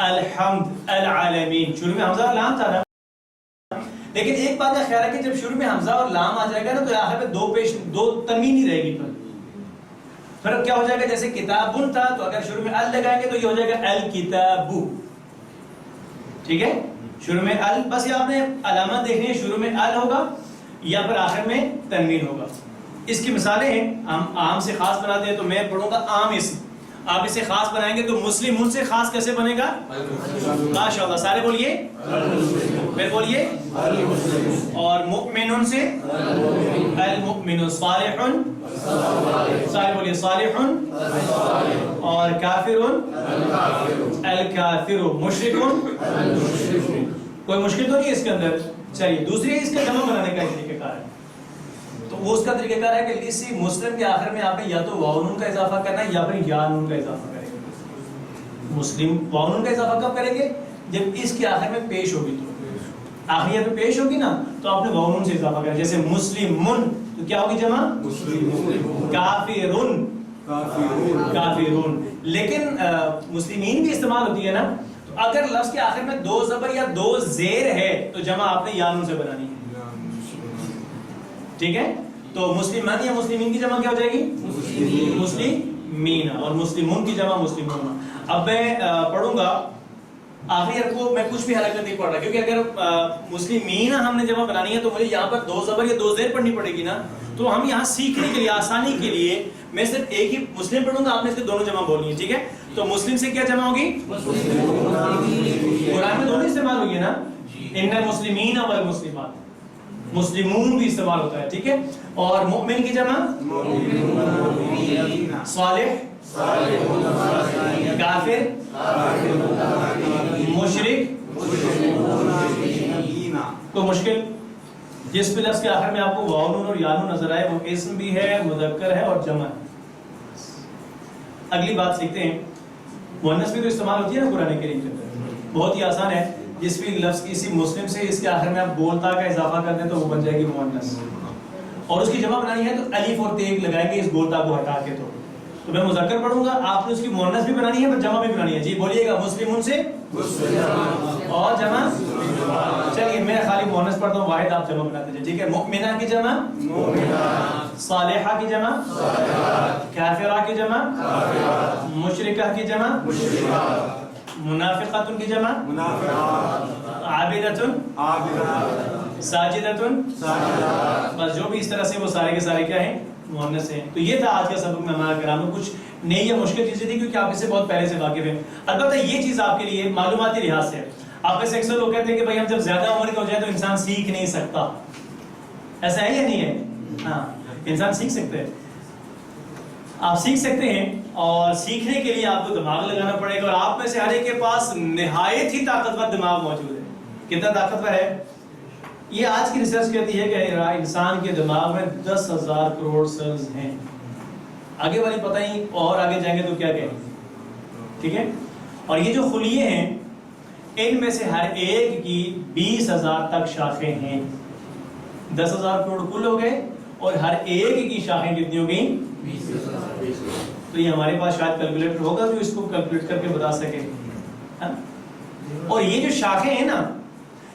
الحمد، العالمین. شروع میں حمزہ اور لام تھا نا، لیکن ایک بات کا خیال ہے کہ جب شروع میں حمزہ اور لام آ جائے گا نا تو آخر میں 2 پیش 2 تنوین ہی رہے گی. پھر کیا ہو جائے گا؟ جیسے کتابن تھا تو اگر شروع میں ال لگائیں گے تو یہ ہو جائے گا الکتاب. ٹھیک ہے، شروع میں ال، بس یہ آپ نے علامت دیکھنی ہے، شروع میں ال ہوگا یا پھر آخر میں تنوین ہوگا. اس کی مثالیں ہیں، ہم عام سے خاص بناتے ہیں. تو میں پڑھوں گا عام اسم. آپ اسے خاص بنائیں گے تو مسلم ان سے خاص کیسے بنے گا؟ ماشاءاللہ، سارے بولیے، پھر بولیے، اور مؤمن سے المؤمن، صالح، سارے بولیے صالح، اور کافر الکافر، مشرک، کوئی مشکل تو نہیں ہے اس کے اندر؟ چلیے دوسری اس کا جمع بنانے کا طریقہ کار ہے، تو وہ اس کا طریقہ کار ہے کہ اسی مسلم کے آخر میں آپ نے یا تو واو نون کا اضافہ کرنا ہے یا پھر یا نون کا اضافہ کریں گے۔ مسلم واو نون کا اضافہ کب کریں گے؟ جب اس کے آخر میں پیش ہوگی، تو آخریت میں پیش ہوگی نا تو آپ نے واو نون سے اضافہ کرنا، جیسے مسلمون تو کیا ہوگی جمع؟ کافرون، کافرون۔ لیکن مسلمین بھی استعمال ہوتی ہے نا، تو اگر لفظ کے آخر میں دو زبر یا دو زیر ہے تو جمع آپ نے یا نون سے بنانی ہے، ٹھیک ہے؟ تو مسلمان یا مسلمین کی جمع کیا ہو جائے گی؟ مسلمین، اور مسلمون کی جمع مسلمون۔ اب میں پڑھوں گا آخری حرف کو، میں کچھ بھی حرکت نہیں پڑھ رہا، کیونکہ اگر مسلمین ہم نے جمع بنانی ہے تو مجھے یہاں پر دو زبر یا دو زیر پڑھنی پڑے گی نا، تو ہم یہاں سیکھنے کے لیے، آسانی کے لیے میں صرف ایک ہی مسلم پڑھوں گا، آپ نے اس کے دونوں جمع بولنی ہے، ٹھیک ہے؟ تو مسلم سے کیا جمع ہوگی؟ قرآن میں دونوں استعمال ہوئی ہے نا، ان المسلمین والمسلمات، مسلمون بھی استعمال ہوتا ہے، ٹھیک ہے؟ اور مؤمن کی جمع صالح، کافر، مشرک، کوئی مشکل؟ جس بھی لفظ کے آخر میں آپ کو واو نون اور یا نون نظر آئے وہ اسم بھی ہے، مذکر ہے اور جمع ہے۔ اگلی بات سیکھتے ہیں، مؤنث بھی تو استعمال ہوتی ہے نا قرآن کریم کے اندر، بہت ہی آسان ہے، جس بھی لفظ کسی مسلم سے اس کے آخر میں آپ بولتا کا اضافہ کر دیں تو وہ بن جائے گی مؤنث، اور اس کی جمع بنانی ہے تو الف اور تے لگائیں گے اس بولتا کو ہٹا کے، تو میں مذکر پڑھوں گا، آپ نے اس کی مؤنث بھی بنانی ہے اور جمع بھی بنانی ہے، جی بولیے گا، مسلمون سے اور جمع، چلیے میں خالی مؤنث پڑھتا ہوں، واحد آپ جمع بناتے ہیں، ٹھیک ہے؟ مؤمنہ کی جمع صالحہ کی جمع، کافرہ کی جمع، مشرکہ کی جمع، منافقۃ کی جمع، عابدۃ، ساجدۃ، بس جو بھی اس طرح سے وہ سارے کے سارے کیا ہیں؟ مؤنث ہیں۔ تو یہ تھا آج کا سبق میں ہمارا کرام میں، کچھ نئی یا مشکل چیزیں تھیں کیونکہ آپ اس سے بہت پہلے سے واقف ہیں، البتہ یہ چیز آپ کے لیے معلوماتی لحاظ سے، آپ میں سے اکثر لوگ کہتے ہیں کہ بھائی ہم جب زیادہ عمر کے ہو جائے تو انسان سیکھ نہیں سکتا، ایسا ہے یا نہیں ہے؟ ہاں، انسان سیکھ سکتے ہیں، آپ سیکھ سکتے ہیں، اور سیکھنے کے لیے آپ کو دماغ لگانا پڑے گا، اور آپ میں سے ہر ایک کے پاس نہایت ہی طاقتور دماغ موجود ہے۔ کتنا طاقتور ہے؟ یہ آج کی ریسرچ کہتی ہے کہ انسان کے دماغ میں 10,000 کروڑ سیلز ہیں، آگے والی پتہ ہی، اور آگے جائیں گے تو کیا کہیں گے، ٹھیک ہے؟ اور یہ جو خلیے ہیں ان میں سے ہر ایک کی 20,000 تک شاخیں ہیں، 10,000 کروڑ کل ہو گئے، اور ہر ایک کی شاخیں کتنی ہو گئیں؟ 20,000۔ تو یہ ہمارے پاس شاید کیلکولیٹر ہوگا جو اس کو کیلکولیٹ کر کے بتا سکے، اور یہ جو شاخیں ہیں نا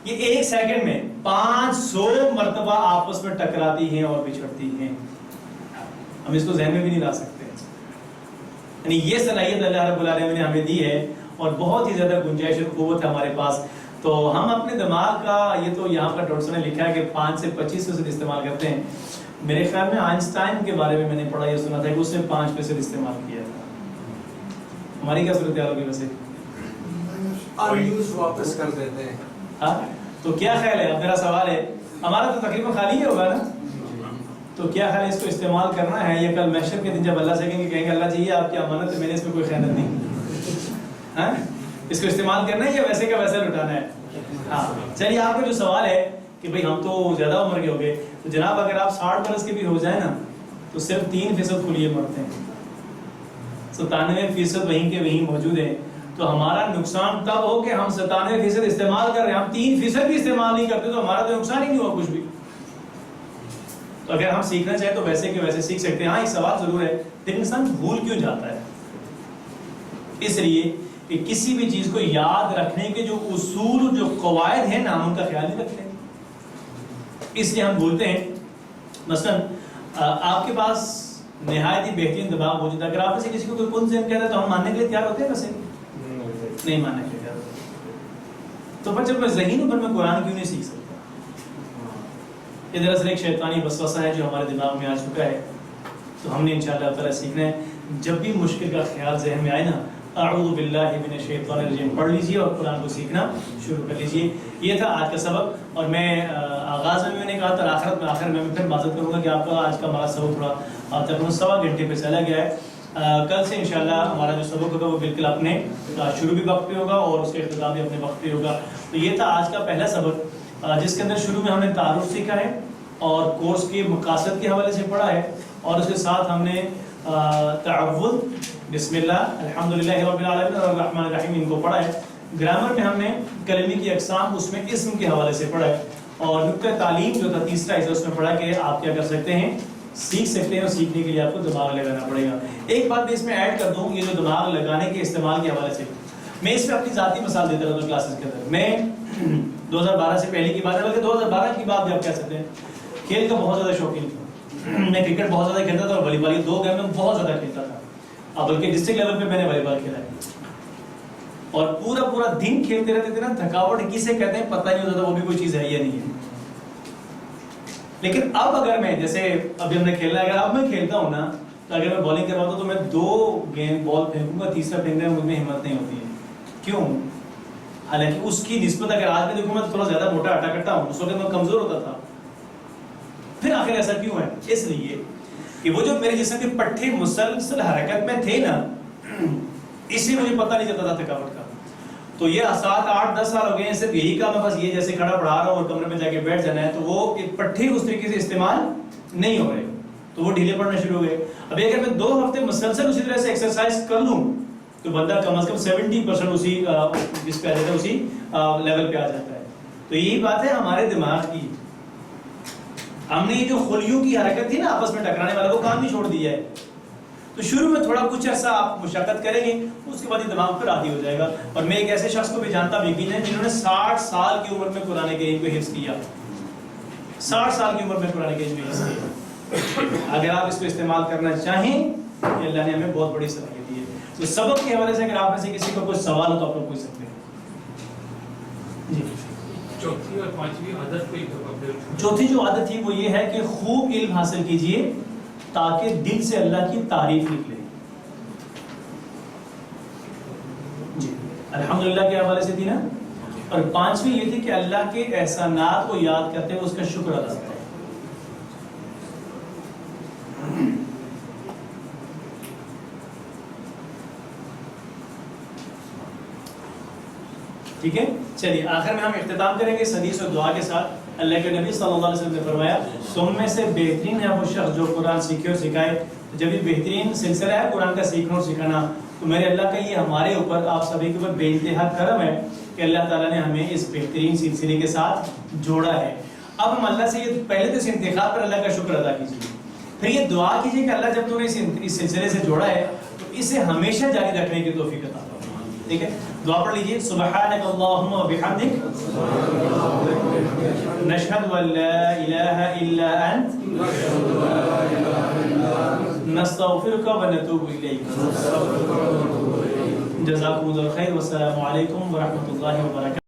یہ ایک سیکنڈ میں 500 مرتبہ آپس میں ٹکراتی ہیں اور بچھڑتی ہیں، ہم اس کو ذہن میں بھی نہیں لا سکتے، یعنی یہ صلاحیت اللہ رب العالمین نے ہمیں دی ہے، اور بہت ہی زیادہ گنجائش اور قوت ہے ہمارے پاس، تو ہم اپنے دماغ کا، یہ تو یہاں پر ڈاکٹر نے لکھا ہے کہ 5 سے 25% استعمال کرتے ہیں، میرے خیال میں آئنسٹائن کے بارے میں نے پڑھا یا سنا تھا کہ اس نے 5% استعمال کیا تھا۔ ہماری کیا صورتحال ہوگی ویسے؟ انیوز واپس کر دیتے ہیں، ہاں، تو کیا خیال ہے؟ اب میرا سوال ہے، ہمارا تو تقریباً خالی ہی ہوگا نا، تو کیا خیال ہے اس کو استعمال کرنا ہے یا کل محشر کے دن جب اللہ سے کہیں گے اللہ جی یہ آپ کی امانت ہے، میں نے اس میں کوئی خیانت نہیں، ہاں اس کو استعمال کرنا ہے یا ویسے کا ویسا لٹانا ہے؟ ہاں چلیے، آپ کا جو سوال ہے کہ بھئی ہم تو زیادہ عمر کے ہو گئے، تو جناب اگر آپ 60 برس کے بھی ہو جائیں نا تو صرف 3% خلیے مرتے ہیں، 97% وہیں کے وہیں موجود ہیں، تو ہمارا نقصان تب ہو کہ ہم 97% استعمال کر رہے ہیں، ہم 3% بھی استعمال نہیں کرتے تو ہمارا تو نقصان ہی نہیں ہوا کچھ بھی۔ تو اگر ہم سیکھنا چاہیں تو ویسے کہ ویسے سیکھ سکتے ہیں۔ ہاں ایک سوال ضرور ہے، لیکن انسان بھول کیوں جاتا ہے؟ اس لیے کہ کسی بھی چیز کو یاد رکھنے کے جو اصول، جو قواعد ہیں نا، ہم ان کا خیال نہیں رکھتے، اس لیے ہم بھولتے ہیں۔ مثلا آپ کے پاس نہایت ہی بہترین دماغ موجود ہے، اگر آپ میں سے کسی کو کوئی کن ذہن کہتا ہے تو ہم ماننے کے لیے تیار ہوتے ہیں؟ ویسے نہیں ماننے کے لیے تیار ہوتے، تو پھر جب میں ذہین ہوں پھر میں قرآن کیوں نہیں سیکھ سکتا؟ یہ دراصل ایک شیطانی وسوسہ ہے جو ہمارے دماغ میں آ چکا ہے، تو ہم نے انشاءاللہ تعالیٰ سیکھنا ہے۔ جب بھی مشکل کا خیال ذہن میں آئے نا اعوذ باللہ من الشیطان الرجیم پڑھ لیجئے اور قرآن کو سیکھنا شروع کر لیجئے. یہ تھا آج کا سبق. اور میں آغاز میں نے کہا تھا آخر میں پھر معذرت کروں گا کہ آپ کا آج کا ہمارا سبق تھوڑا تقریباً 1.25 گھنٹے پہ چلا گیا ہے. کل سے انشاءاللہ ہمارا جو سبق ہوگا وہ بالکل اپنے شروع بھی وقت پہ ہوگا اور اس کا اختتام بھی اپنے وقت پہ ہوگا. تو یہ تھا آج کا پہلا سبق جس کے اندر شروع میں ہم نے تعارف سیکھا ہے اور کورس کے مقاصد کے حوالے سے پڑھا ہے اور اس کے ساتھ ہم نے تعوذ بسم اللہ الحمدللہ رب العالمین اور الرحمن الرحیم ان کو پڑھا ہے. گرامر میں ہم نے کلمے کی اقسام اس میں اسم کے حوالے سے پڑھا ہے اور نقطہ تعلیم جو تھا تیسرا حصہ اس میں پڑھا کہ آپ کیا کر سکتے ہیں سیکھ سکتے ہیں اور سیکھنے کے لیے آپ کو دماغ لگانا پڑے گا. ایک بات میں اس میں ایڈ کر دوں یہ جو دماغ لگانے کے استعمال کے حوالے سے میں اس پہ اپنی ذاتی مثال دیتا رہتا ہوں کلاسز کے اندر. میں 2012 سے پہلے کی بات ہے بلکہ 2012 کی بات بھی آپ کہہ سکتے ہیں کھیل کا بہت زیادہ شوقین تھا. میں کرکٹ بہت زیادہ کھیلتا تھا اور والی بال یہ 2 گیم میں بہت زیادہ کھیلتا تھا. بلکہ ڈسٹرکٹ لیول پہ میں نے والی بال کھیلا ہے اور پورا دن کھیلتے رہتے تھے نا. تھکاوٹ کسے کہتے ہیں پتہ نہیں ہوتا تھا وہ بھی کوئی چیز ہے یا نہیں ہے. لیکن اب اگر میں جیسے ابھی ہم نے کھیلنا ہے اگر اب میں کھیلتا ہوں نا تو اگر میں بالنگ کرواتا ہوں تو میں 2 گیند بال پھینکوں گا تیسرا پھینکنے میں مجھ میں ہمت نہیں ہوتی ہے. کیوں؟ حالانکہ اس کی نسبت اگر آج میں دیکھوں میں تھوڑا زیادہ موٹا ہٹا کٹا ہوں اس وقت میں کمزور ہوتا تھا. پھر آخر ایسا کیوں ہے؟ اس لیے کہ وہ جو میرے جسم کے پٹھے مسلسل حرکت میں تھے نا اس لیے مجھے پتہ نہیں چلتا تھا تھکاوٹ کا. تو یہ 7 8 10 سال ہو گئے ہیں صرف یہی کام ہے بس یہ جیسے کھڑا پڑھا رہا ہوں اور کمرے میں جا کے بیٹھ جانا ہے تو وہ پٹھے اس طریقے سے استعمال نہیں ہو رہے تو وہ ڈھیلے پڑنے شروع ہو گئے. ابھی اگر میں 2 ہفتے مسلسل اسی طرح سے ایکسرسائز کر لوں تو بندہ کم از کم 70% اسی جس پہ آ جاتا ہے اسی لیول پہ آ جاتا ہے. تو یہی بات ہے ہمارے دماغ کی. ہم نے یہ جو خلیوں کی حرکت تھی نا آپس میں ٹکرانے والا وہ کام بھی چھوڑ دیا ہے. تو شروع میں تھوڑا کچھ عرصہ آپ مشقت کریں گے اس کے بعد یہ دماغ پر عادی ہو جائے گا. اور میں ایک ایسے شخص کو بھی جانتا بھی ہے جنہوں نے 60 سال کی عمر میں قرآن کریم کو حفظ کیا. 60 سال کی عمر میں قرآن کریم کو حفظ کیا. اگر آپ اس کو استعمال کرنا چاہیں یہ اللہ نے ہمیں بہت بڑی صلاحیت دی ہے. تو سبق کے حوالے سے اگر آپ میں سے کسی کو کوئی سوال ہو تو آپ لوگ پوچھ سکتے ہیں. جی چوتھی اور پانچویں عادت پہ چوتھی جو عادت تھی وہ یہ ہے کہ خوب علم حاصل کیجئے تاکہ دل سے اللہ کی تعریف نکلے. جی الحمدللہ کے حوالے سے تھی نا. اور پانچویں یہ تھی کہ اللہ کے احسانات کو یاد کرتے ہوئے اس کا شکر ادا کریں. ٹھیک ہے چلیے آخر میں ہم اختتام کریں گے حدیث اور دعا کے ساتھ. اللہ کے نبی صلی اللہ علیہ وسلم نے فرمایا تم میں سے بہترین ہے وہ شخص جو قرآن سیکھے اور سکھائے. جب یہ بہترین سلسلہ ہے قرآن کا سیکھنا اور سکھانا تو میرے اللہ کا یہ ہمارے اوپر آپ سبھی کے اوپر بے انتہا کرم ہے کہ اللہ تعالیٰ نے ہمیں اس بہترین سلسلے کے ساتھ جوڑا ہے. اب ہم اللہ سے یہ پہلے تو اس انتخاب پر اللہ کا شکر ادا کیجیے پھر یہ دعا کیجیے کہ اللہ جب تم نے اس سلسلے سے جوڑا ہے تو اسے ہمیشہ جاری رکھنے کی توفیق عطا فرمائے. ٹھیک ہے دعا پڑھ لیجیے. سبحانک اللہم و بحمدک نشہد ان لا الہ الا انت نستغفرک و نتوب الیک. جزاکم اللہ خیر والسلام علیکم ورحمۃ اللہ وبرکاتہ.